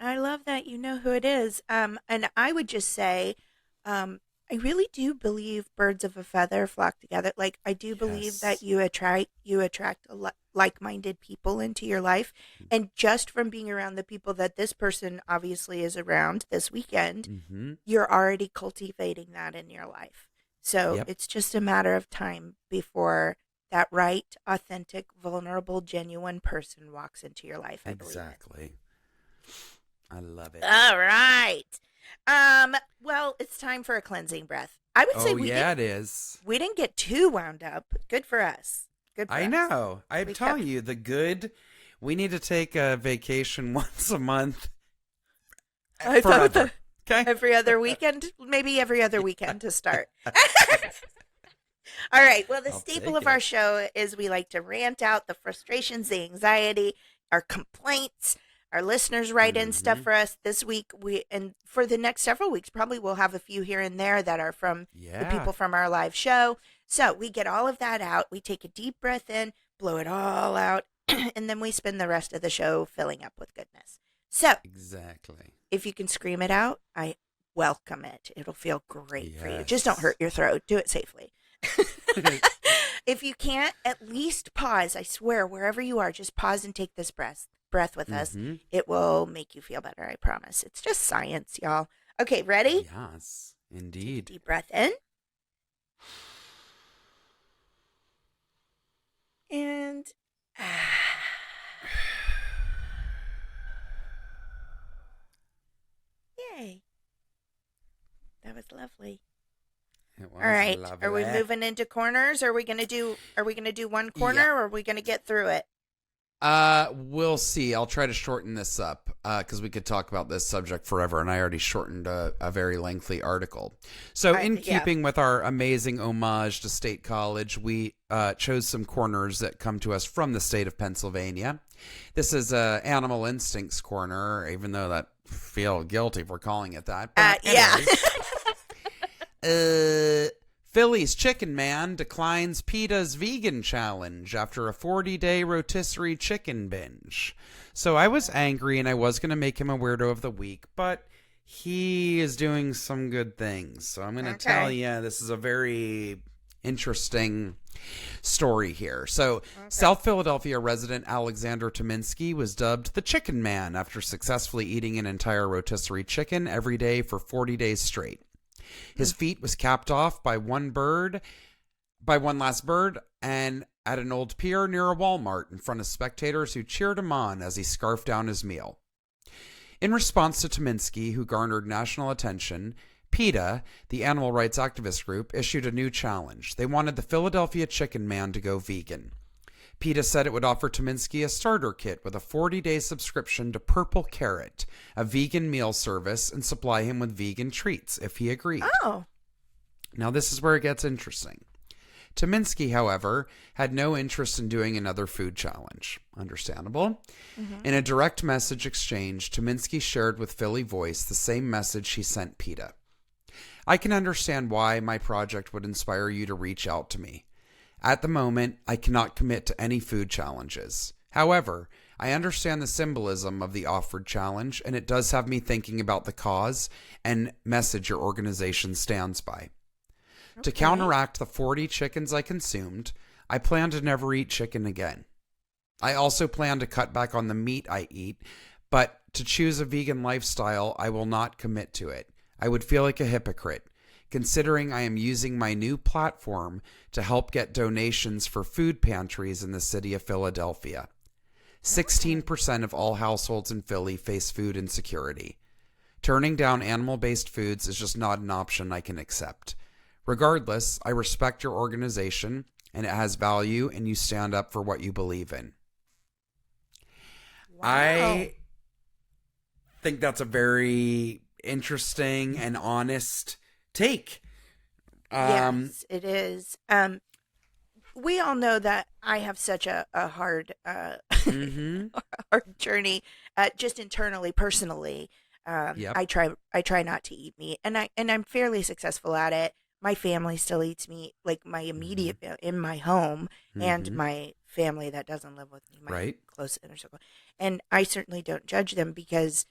I love that you know who it is. And I would just say, I really do believe birds of a feather flock together. Like, I do believe that you attract like-minded people into your life. And just from being around the people that this person obviously is around this weekend, you're already cultivating that in your life. So it's just a matter of time before that right, authentic, vulnerable, genuine person walks into your life. Exactly. I love it. All right. Well, it's time for a cleansing breath. I would say it is. We didn't get too wound up. Good for us. Good for us. I know. I'm telling you, the good. We need to take a vacation once a month. Forever. Okay. Every other weekend, maybe every other weekend to start. All right. Well, the staple of our show is we like to rant out the frustrations, the anxiety, our complaints. Our listeners write in stuff for us this week. And for the next several weeks, probably we'll have a few here and there that are from the people from our live show. So we get all of that out. We take a deep breath in, blow it all out, and then we spend the rest of the show filling up with goodness. So exactly. If you can scream it out, I welcome it. It'll feel great for you. Just don't hurt your throat. Do it safely. If you can't, at least pause. I swear, wherever you are, just pause and take this breath with us. It will make you feel better, I promise. It's just science, y'all. Okay, ready? Yes, indeed. Deep breath in. And yay. That was lovely. It was all right. lovely. Are we moving into corners? Are we gonna do one corner or are we gonna get through it? We'll see. I'll try to shorten this up because we could talk about this subject forever, and I already shortened a very lengthy article. So in keeping with our amazing homage to State College, we chose some corners that come to us from the state of Pennsylvania. This is Animal Instincts Corner, even though that feel guilty for calling it that. But Philly's Chicken Man declines PETA's vegan challenge after a 40-day rotisserie chicken binge. So I was angry and I was going to make him a weirdo of the week, but he is doing some good things. So I'm going to tell you, this is a very interesting story here. So South Philadelphia resident Alexander Tominski was dubbed the Chicken Man after successfully eating an entire rotisserie chicken every day for 40 days straight. His feat was capped off by one last bird, and at an old pier near a Walmart in front of spectators who cheered him on as he scarfed down his meal. In response to Tominski, who garnered national attention, PETA, the animal rights activist group, issued a new challenge. They wanted the Philadelphia Chicken Man to go vegan. PETA said it would offer Tominski a starter kit with a 40-day subscription to Purple Carrot, a vegan meal service, and supply him with vegan treats if he agreed. Oh. Now this is where it gets interesting. Tominski, however, had no interest in doing another food challenge. Understandable. In a direct message exchange, Tominski shared with Philly Voice the same message he sent PETA. I can understand why my project would inspire you to reach out to me. At the moment, I cannot commit to any food challenges. However, I understand the symbolism of the offered challenge, and it does have me thinking about the cause and message your organization stands by. To counteract the 40 chickens I consumed, I plan to never eat chicken again. I also plan to cut back on the meat I eat, but to choose a vegan lifestyle, I will not commit to it. I would feel like a hypocrite, considering I am using my new platform to help get donations for food pantries in the city of Philadelphia. 16% of all households in Philly face food insecurity. Turning down animal-based foods is just not an option I can accept. Regardless, I respect your organization and it has value and you stand up for what you believe in. Wow. I think that's a very interesting and honest take. Yes, it is. We all know that I have such a hard, hard journey, just internally, personally. Yep. I try not to eat meat, and I'm fairly successful at it. My family still eats meat, like my immediate in my home, and my family that doesn't live with me, my Right. close inner circle. And I certainly don't judge them because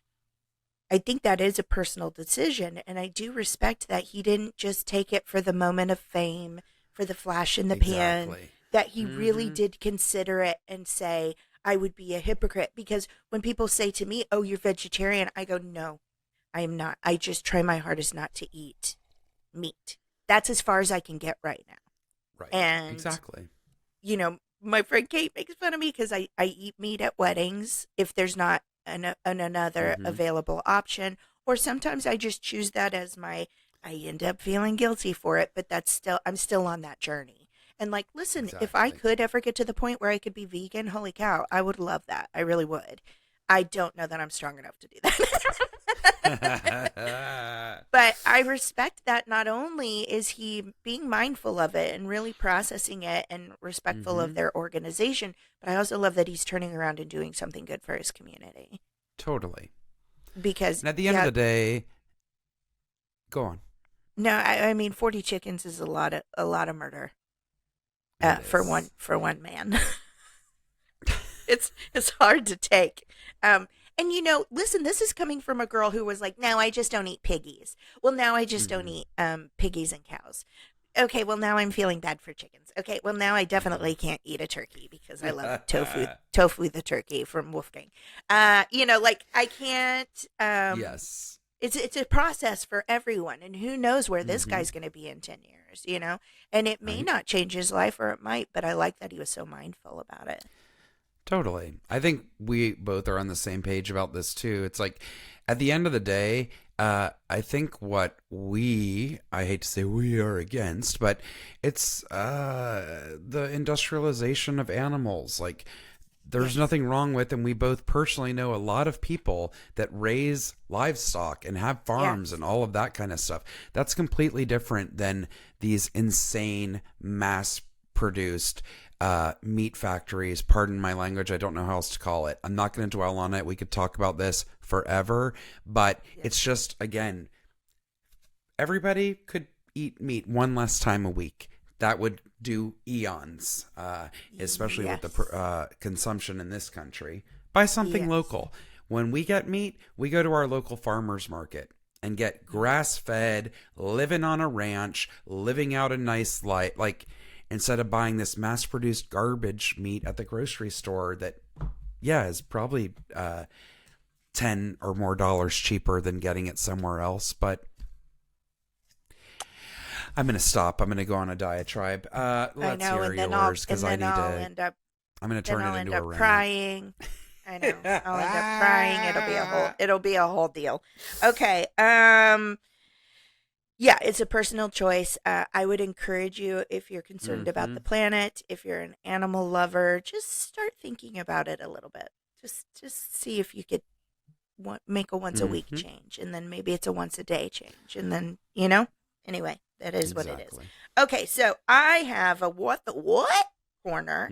I think that is a personal decision, and I do respect that he didn't just take it for the moment of fame, for the flash in the pan, Exactly. that he really did consider it and say, I would be a hypocrite. Because when people say to me, oh, you're vegetarian, I go, no, I am not. I just try my hardest not to eat meat. That's as far as I can get right now. Right. And, Exactly. you know, my friend Kate makes fun of me because I eat meat at weddings if there's not another available option. Or sometimes I just choose that as I end up feeling guilty for it, but I'm still on that journey. And like, listen, if I Exactly. could ever get to the point where I could be vegan, holy cow, I would love that. I really would. I don't know that I'm strong enough to do that. But I respect that not only is he being mindful of it and really processing it and respectful of their organization, but I also love that he's turning around and doing something good for his community. Totally. Because And at the end of the day, go on. No, I mean 40 chickens is a lot of murder. For one man. It's hard to take. And listen, this is coming from a girl who was like, no, I just don't eat piggies. Well, now I just don't eat piggies and cows. Okay, well, now I'm feeling bad for chickens. Okay, well, now I definitely can't eat a turkey because I love tofu the turkey from Wolfgang. Like I can't. Yes. It's a process for everyone, and who knows where this guy's going to be in 10 years, And it may not change his life, or it might, but I like that he was so mindful about it. Totally. I think we both are on the same page about this too. It's like at the end of the day, I think what I hate to say we are against, but it's the industrialization of animals. Like there's nothing wrong with, and we both personally know a lot of people that raise livestock and have farms and all of that kind of stuff. That's completely different than these insane mass produced meat factories. Pardon my language. I don't know how else to call it. I'm not going to dwell on it. We could talk about this forever, but it's just, again, everybody could eat meat one less time a week. That would do eons, especially with the consumption in this country. Buy something local. When we get meat, we go to our local farmer's market and get grass-fed, living on a ranch, living out a nice life. Like, instead of buying this mass-produced garbage meat at the grocery store that, is probably $10 or more cheaper than getting it somewhere else. But I'm going to stop. I'm going to go on a diatribe. Let's hear yours because I need to. I'm going to turn it into a rant. Crying. I know. I'll end up crying. It'll be a whole deal. Okay. Yeah, it's a personal choice. I would encourage you, if you're concerned about the planet, if you're an animal lover, just start thinking about it a little bit. Just see if you could make a once a week change, and then maybe it's a once a day change, and then anyway, that is what it is. Okay, so I have a what corner.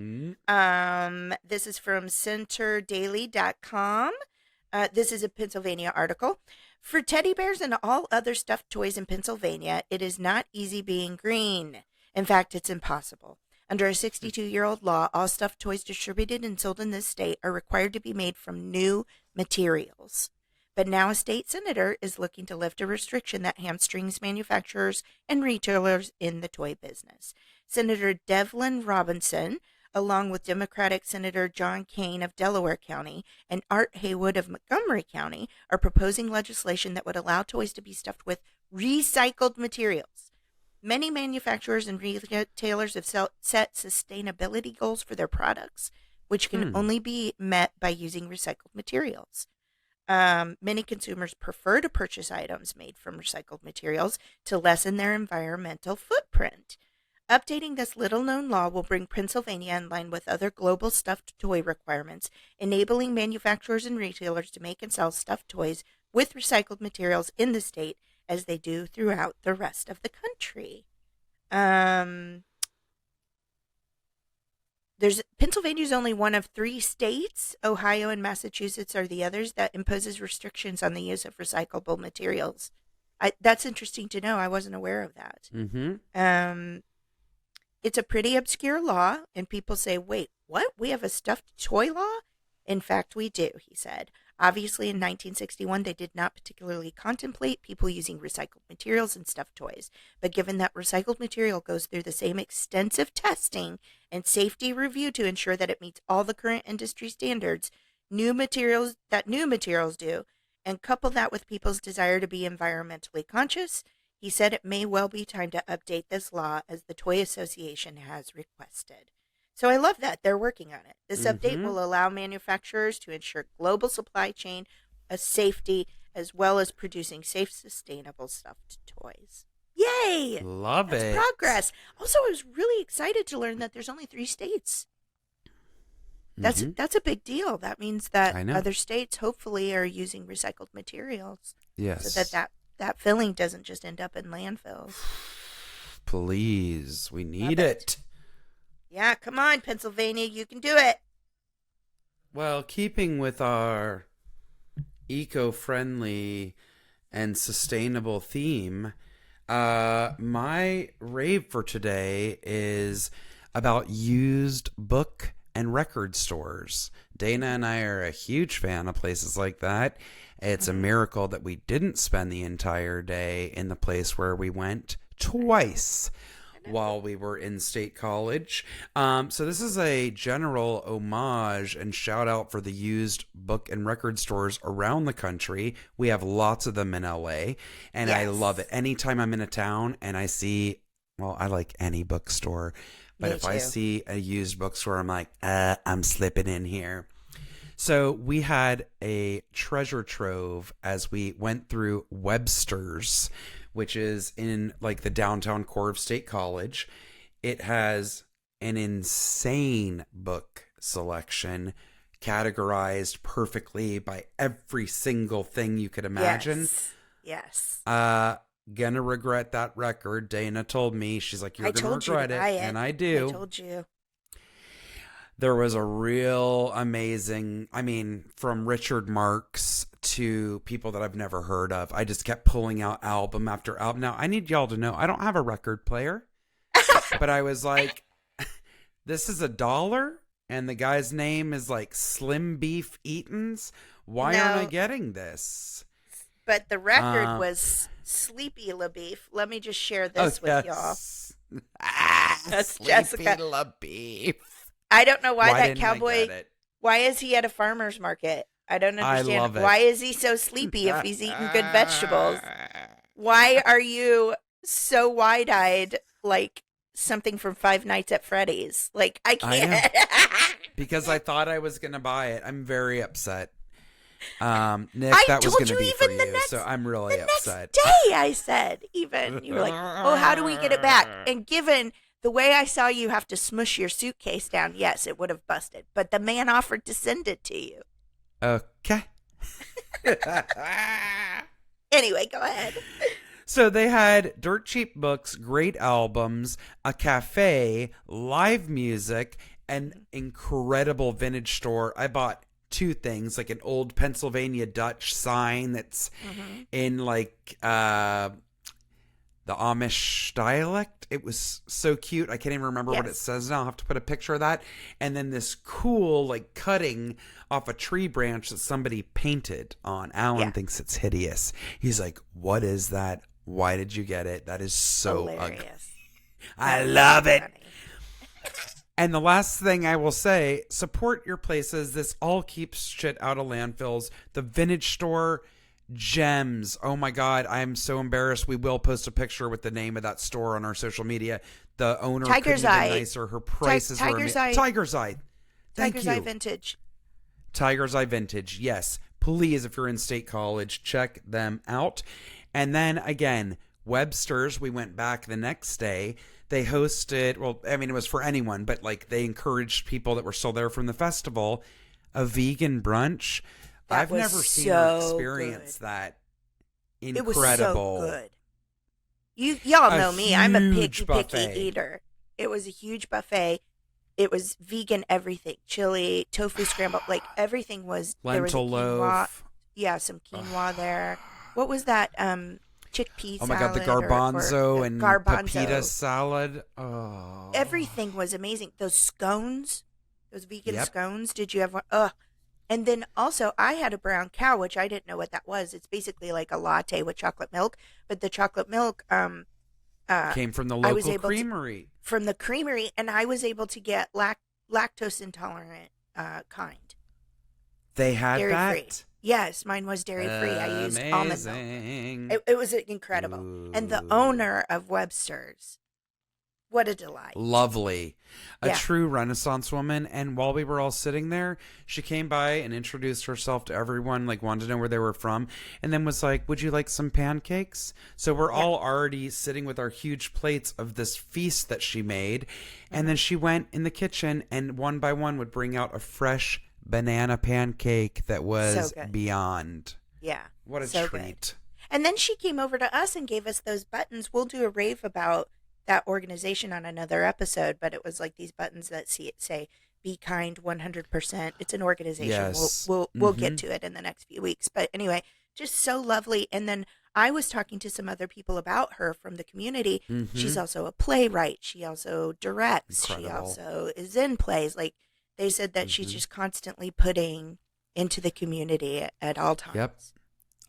This is from centerdaily.com. This is a Pennsylvania article. For teddy bears and all other stuffed toys in Pennsylvania, it is not easy being green. In fact, it's impossible. Under a 62-year-old law, all stuffed toys distributed and sold in this state are required to be made from new materials. But now a state senator is looking to lift a restriction that hamstrings manufacturers and retailers in the toy business. Senator Devlin Robinson, along with Democratic Senator John Kane of Delaware County and Art Haywood of Montgomery County, are proposing legislation that would allow toys to be stuffed with recycled materials. Many manufacturers and retailers have set sustainability goals for their products, which can only be met by using recycled materials. Many consumers prefer to purchase items made from recycled materials to lessen their environmental footprint. Updating this little-known law will bring Pennsylvania in line with other global stuffed toy requirements, enabling manufacturers and retailers to make and sell stuffed toys with recycled materials in the state as they do throughout the rest of the country. Pennsylvania's only one of 3 states, Ohio and Massachusetts are the others, that imposes restrictions on the use of recyclable materials. That's interesting to know. I wasn't aware of that. Mm-hmm. It's a pretty obscure law, and people say, wait, what? We have a stuffed toy law? In fact, we do, he said. Obviously, in 1961, they did not particularly contemplate people using recycled materials in stuffed toys. But given that recycled material goes through the same extensive testing and safety review to ensure that it meets all the current industry standards, new materials do, and couple that with people's desire to be environmentally conscious, he said it may well be time to update this law as the Toy Association has requested. So I love that they're working on it. This update will allow manufacturers to ensure global supply chain safety as well as producing safe, sustainable stuffed toys. Yay! Love it. Progress. Also, I was really excited to learn that there's only 3 states. That's a big deal. That means that other states hopefully are using recycled materials. Yes. So that filling doesn't just end up in landfills. Please, we need it. Yeah, come on, Pennsylvania, you can do it. Well, keeping with our eco-friendly and sustainable theme, my rave for today is about used book and record stores. Dana and I are a huge fan of places like that. It's a miracle that we didn't spend the entire day in the place where we went twice while we were in State College. So this is a general homage and shout out for the used book and record stores around the country. We have lots of them in LA, and I love it. Anytime I'm in a town and I see, well, I like any bookstore, but if I see a used bookstore, I'm like, I'm slipping in here. So we had a treasure trove as we went through Webster's, which is in like the downtown core of State College. It has an insane book selection categorized perfectly by every single thing you could imagine. Yes. Gonna regret that record. Dana told me, she's like, you're gonna regret it. And I do. I told you. There was a real amazing, from Richard Marx to people that I've never heard of. I just kept pulling out album after album. Now, I need y'all to know, I don't have a record player, but I was like, this is $1, and the guy's name is like Slim Beef Eatons. Why aren't I getting this? But the record was Sleepy LaBeef. Let me just share this with y'all. That's Sleepy Jessica LaBeef. I don't know why that cowboy. Why is he at a farmer's market? I don't understand. I love it. Why is he so sleepy if he's eating good vegetables? Why are you so wide-eyed like something from Five Nights at Freddy's? Like, I can't. Because I thought I was going to buy it. I'm very upset. Nick, that was going to be for you, so I'm really upset. Next day, I said, even. You were like, oh, how do we get it back? And given the way I saw you have to smush your suitcase down, yes, it would have busted. But the man offered to send it to you. Okay. Anyway, go ahead. So they had dirt cheap books, great albums, a cafe, live music, an incredible vintage store. I bought 2 things, like an old Pennsylvania Dutch sign that's in like the Amish dialect. It was so cute. I can't even remember what it says now. I'll have to put a picture of that. And then this cool like cutting off a tree branch that somebody painted on. Alan thinks it's hideous. He's like, what is that? Why did you get it? That is so ugly. I love it. And the last thing I will say, support your places. This all keeps shit out of landfills. The vintage store, gems. Oh my God, I'm so embarrassed. We will post a picture with the name of that store on our social media. The owner couldn't have been nicer. Her prices were amazing. Tiger's Eye. Thank you. Tiger's Eye Vintage. Tiger's Eye Vintage, yes. please, if you're in State College, check them out. And then again, Webster's, we went back the next day. They hosted, well, I mean, it was for anyone, but like they encouraged people that were still there from the festival, a vegan brunch. I've never seen or experienced that. Incredible. It was so good. Y'all know me. I'm a picky eater. It was a huge buffet. It was vegan everything. Chili, tofu scramble, like everything was. Lentil loaf. Yeah, some quinoa there. What was that? Chickpea salad. Oh my God, the garbanzo and PETA salad. Oh. Everything was amazing. Those scones, those vegan scones. Did you have one? Ugh. And then also, I had a brown cow, which I didn't know what that was. It's basically like a latte with chocolate milk, but the chocolate milk came from the local creamery. From the creamery, and I was able to get lactose intolerant kind. They had dairy that? Free. Yes, mine was dairy free. I used almond milk. It was incredible. Ooh. And the owner of Webster's, what a delight. Lovely. A true Renaissance woman. And while we were all sitting there, she came by and introduced herself to everyone, like wanted to know where they were from, and then was like, would you like some pancakes? So we're all already sitting with our huge plates of this feast that she made. And then she went in the kitchen and one by one would bring out a fresh banana pancake that was beyond. Yeah. What a treat. Good. And then she came over to us and gave us those buttons. We'll do a rave about that organization on another episode, but it was like these buttons that say be kind 100%. It's an organization. Yes. We'll get to it in the next few weeks. But anyway, just so lovely. And then I was talking to some other people about her from the community. She's also a playwright. She also directs. Incredible. She also is in plays. Like they said that she's just constantly putting into the community at all times. Yep.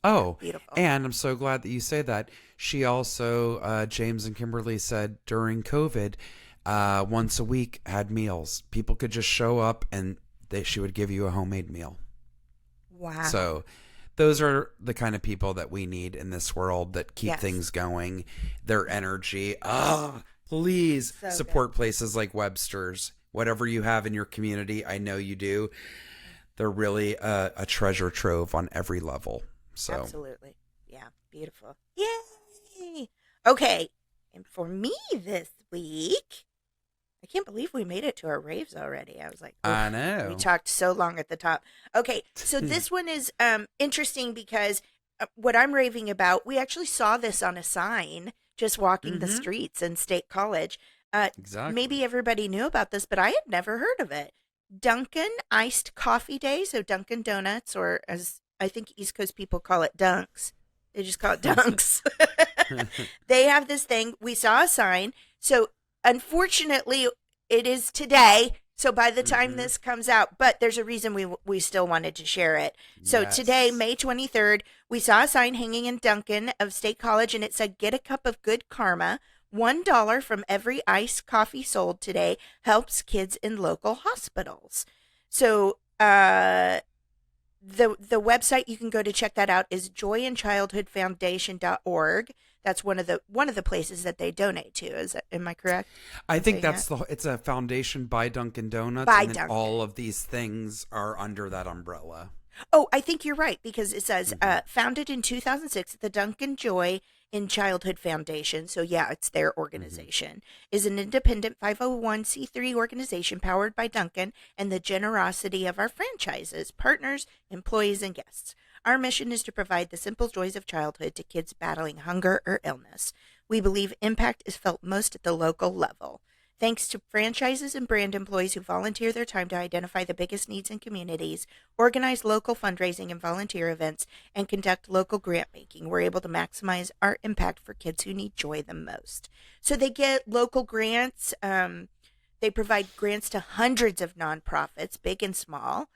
Oh, beautiful. And I'm so glad that you say that. She also, James and Kimberly said during COVID, once a week had meals. People could just show up and she would give you a homemade meal. Wow. So those are the kind of people that we need in this world that keep things going. Their energy. Please support places like Webster's. Whatever you have in your community, I know you do. They're really a treasure trove on every level. So. Absolutely. Yeah. Beautiful. Yay. Okay. And for me this week, I can't believe we made it to our raves already. I was like, I know. We talked so long at the top. Okay. So this one is interesting because what I'm raving about, we actually saw this on a sign just walking the streets in State College. Exactly. Maybe everybody knew about this, but I had never heard of it. Dunkin' Iced Coffee Day. So Dunkin' Donuts, or as I think East Coast people call it, Dunks. They just call it Dunks. They have this thing. We saw a sign. So unfortunately, it is today. So by the time this comes out, but there's a reason we still wanted to share it. So today, May 23rd, we saw a sign hanging in Dunkin' of State College, and it said, "Get a cup of good karma. $1 from every iced coffee sold today helps kids in local hospitals." So the website you can go to check that out is joyinchildhoodfoundation.org. That's one of the places that they donate to. Am I correct? I think it's a foundation by Dunkin' Donuts. And then all of these things are under that umbrella. Oh, I think you're right, because it says founded in 2006, the Dunkin' Joy in Childhood Foundation. So yeah, it's their organization. Is an independent 501c3 organization powered by Dunkin' and the generosity of our franchises, partners, employees, and guests. Our mission is to provide the simple joys of childhood to kids battling hunger or illness. We believe impact is felt most at the local level. Thanks to franchises and brand employees who volunteer their time to identify the biggest needs in communities, organize local fundraising and volunteer events, and conduct local grant making, we're able to maximize our impact for kids who need joy the most. So they get local grants. They provide grants to hundreds of nonprofits, big and small.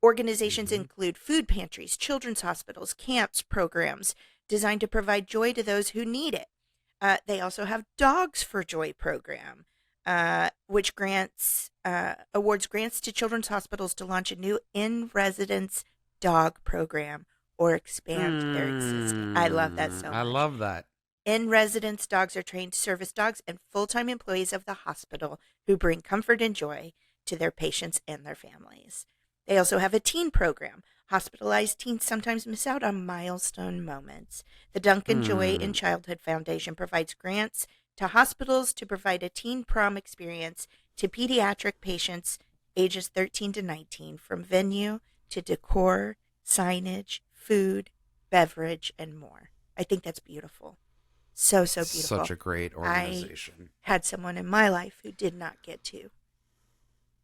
Organizations include food pantries, children's hospitals, camps, programs designed to provide joy to those who need it. They also have Dogs for Joy program, which awards grants to children's hospitals to launch a new in-residence dog program or expand their existing. I love that so much. I love that. In-residence dogs are trained service dogs and full-time employees of the hospital who bring comfort and joy to their patients and their families. They also have a teen program. Hospitalized teens sometimes miss out on milestone moments. The Duncan Joy in Childhood Foundation provides grants to hospitals to provide a teen prom experience to pediatric patients ages 13 to 19, from venue to decor, signage, food, beverage, and more. I think that's beautiful. So beautiful. Such a great organization. I had someone in my life who did not get to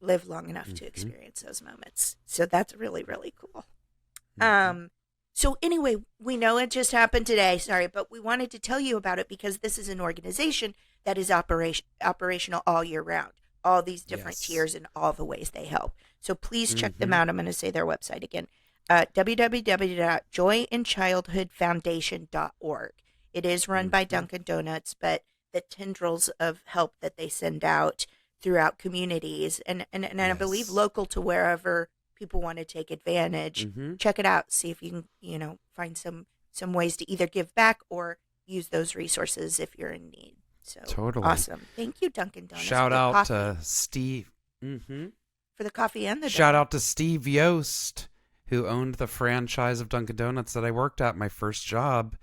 live long enough to experience those moments. So that's really, really cool. So anyway, we know it just happened today, sorry, but we wanted to tell you about it because this is an organization that is operational all year round. All these different tiers and all the ways they help. So please check them out. I'm going to say their website again. www.joyinchildhoodfoundation.org. It is run by Dunkin' Donuts, but the tendrils of help that they send out throughout communities and I believe local to wherever people want to take advantage. Check it out. See if you can, find some ways to either give back or use those resources if you're in need. So totally awesome. Thank you, Dunkin' Donuts. Shout out to Steve. For the coffee and the Shout out to Steve Yost, who owned the franchise of Dunkin' Donuts that I worked at my first job.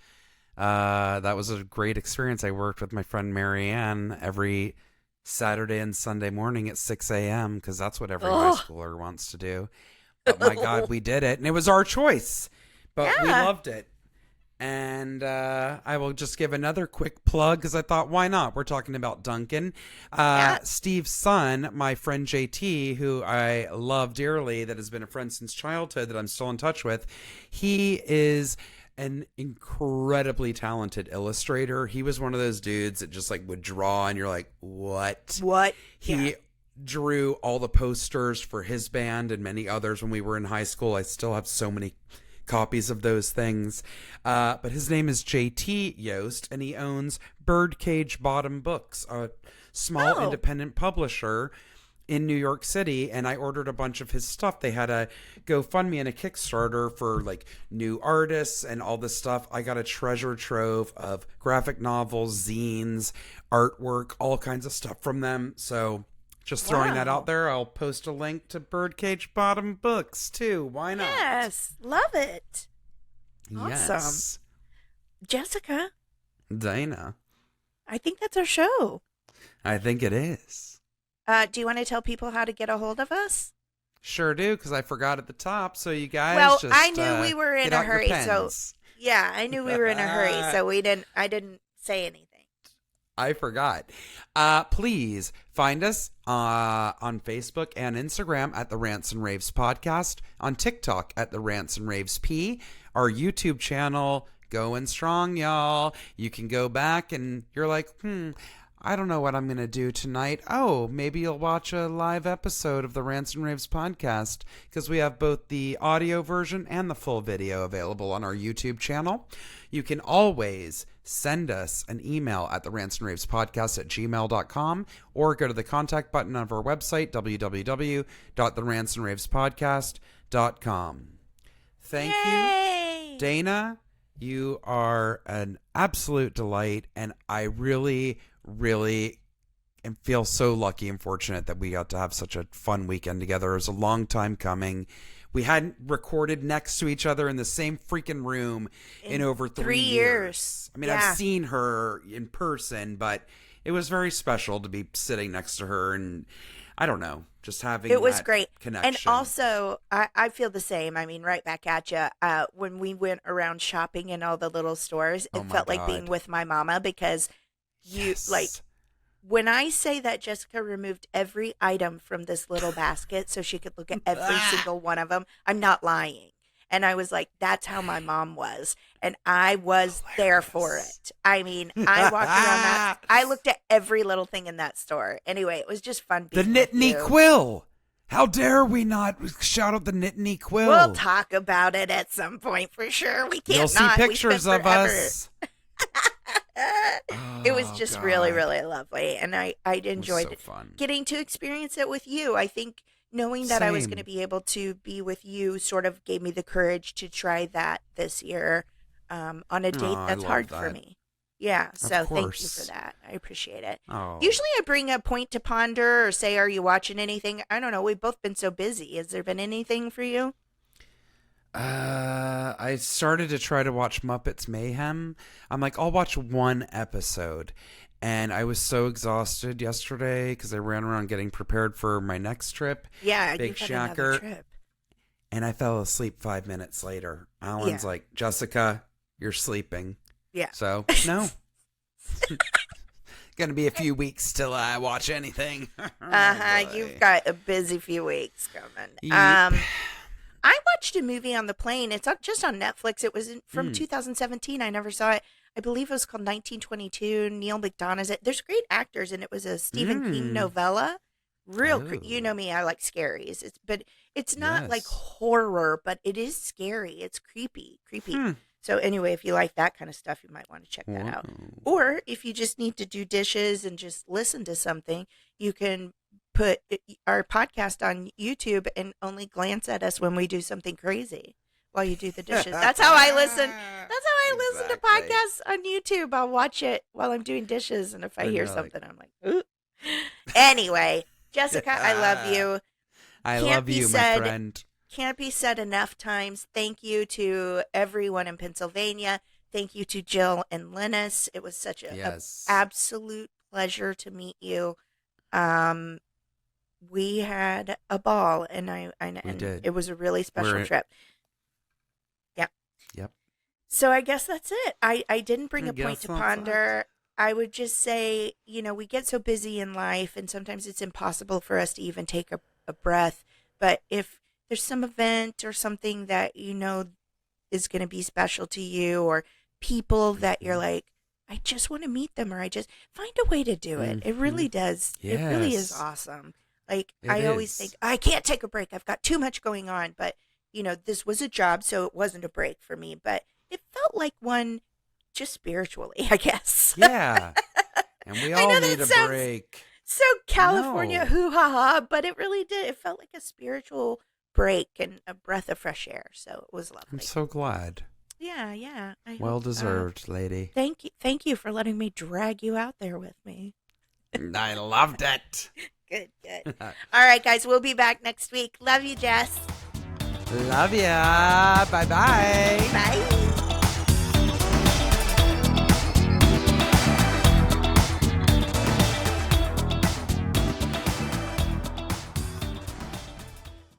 That was a great experience. I worked with my friend Marianne every Saturday and Sunday morning at 6 a.m. because that's what every high schooler wants to do. But my God, we did it. And it was our choice. But we loved it. And I will just give another quick plug because I thought, why not? We're talking about Duncan. Steve's son, my friend JT, who I love dearly, that has been a friend since childhood, that I'm still in touch with. He is an incredibly talented illustrator. He was one of those dudes that just would draw and you're like, what? He drew all the posters for his band and many others when we were in high school. I still have so many copies of those things. But his name is JT Yost, and he owns Birdcage Bottom Books, a small independent publisher in New York City. And I ordered a bunch of his stuff. They had a GoFundMe and a Kickstarter for new artists and all this stuff. I got a treasure trove of graphic novels, zines, artwork, all kinds of stuff from them. So just throwing that out there. I'll post a link to Birdcage Bottom Books too. Why not? Yes, love it. Awesome. Yes. Jessica. Dana. I think that's our show. I think it is. Do you want to tell people how to get a hold of us? Sure do, because I forgot at the top. So you guys I knew we were in a hurry. So yeah, I knew we were in a hurry. So I didn't say anything. I forgot. Please find us on Facebook and Instagram at the Rants and Raves Podcast, on TikTok at the Rants and Raves P, our YouTube channel going strong, y'all. You can go back and you're like, I don't know what I'm going to do tonight. Oh, maybe you'll watch a live episode of the Rants and Raves Podcast, because we have both the audio version and the full video available on our YouTube channel. You can always send us an email at the Rants and Raves Podcast at gmail.com, or go to the contact button of our website, www.therantsandravespodcast.com. Thank you, Dana. You are an absolute delight, and I really and feel so lucky and fortunate that we got to have such a fun weekend together. It was a long time coming. We hadn't recorded next to each other in the same freaking room in over 3 years. I mean, I've seen her in person, but it was very special to be sitting next to her, and I don't know, just having it was great connection. And also, I feel the same. I mean, right back at you. When we went around shopping in all the little stores, it felt like being with my mama, because when I say that Jessica removed every item from this little basket so she could look at every single one of them, I'm not lying. And I was like, that's how my mom was. And I was there for it. I mean, I walked around that. I looked at every little thing in that store. Anyway, it was just fun being the Nittany Quill. How dare we not shout out the Nittany Quill? We'll talk about it at some point for sure. We can't. You'll see pictures of us. It was just really lovely, and I enjoyed getting to experience it with you. I think knowing that I was going to be able to be with you sort of gave me the courage to try that this year on a date that's hard for me. Yeah, so thank you for that. I appreciate it. Usually I bring a point to ponder or say, are you watching anything? I don't know. We've both been so busy. Has there been anything for you? I started to try to watch Muppets Mayhem. I'm like, I'll watch one episode. And I was so exhausted yesterday because I ran around getting prepared for my next trip. Yeah, Big you've got another Shacker. trip. And I fell asleep 5 minutes later. Alan's like, Jessica, you're sleeping. Yeah. So, no. Gonna be a few weeks till I watch anything. You've got a busy few weeks coming. Yep. I watched a movie on the plane. It's just on Netflix. It was from 2017. I never saw it. I believe it was called 1922. Neil McDonough's it. There's great actors, and it was a Stephen King novella. You know me, I like scaries. But it's not like horror, but it is scary. It's creepy. So anyway, if you like that kind of stuff, you might want to check that out. Or if you just need to do dishes and just listen to something, you can put our podcast on YouTube and only glance at us when we do something crazy while you do the dishes. That's how I listen. That's how I listen to podcasts on YouTube. I'll watch it while I'm doing dishes, and if I hear something, I'm like, ooh. Anyway, Jessica, I love you. I love you, my friend. Can't be said enough times. Thank you to everyone in Pennsylvania. Thank you to Jill and Linus. It was such an absolute pleasure to meet you. We had a ball, and it was a really special trip. Yeah. Yep. So I guess that's it. I didn't bring a point to ponder. I would just say, we get so busy in life, and sometimes it's impossible for us to even take a breath. But if there's some event or something that is going to be special to you, or people that you're like, I just want to meet them, or I just find a way to do it. It really does. Yes. It really is awesome. Like, I always think, I can't take a break. I've got too much going on. But, this was a job, so it wasn't a break for me. But it felt like one just spiritually, I guess. Yeah. And we all need a break. So California hoo-ha-ha, but it really did. It felt like a spiritual break and a breath of fresh air. So it was lovely. I'm so glad. Yeah. Well deserved, lady. Thank you for letting me drag you out there with me. I loved it. Good. All right, guys, we'll be back next week. Love you, Jess. Love ya. Bye-bye. Bye.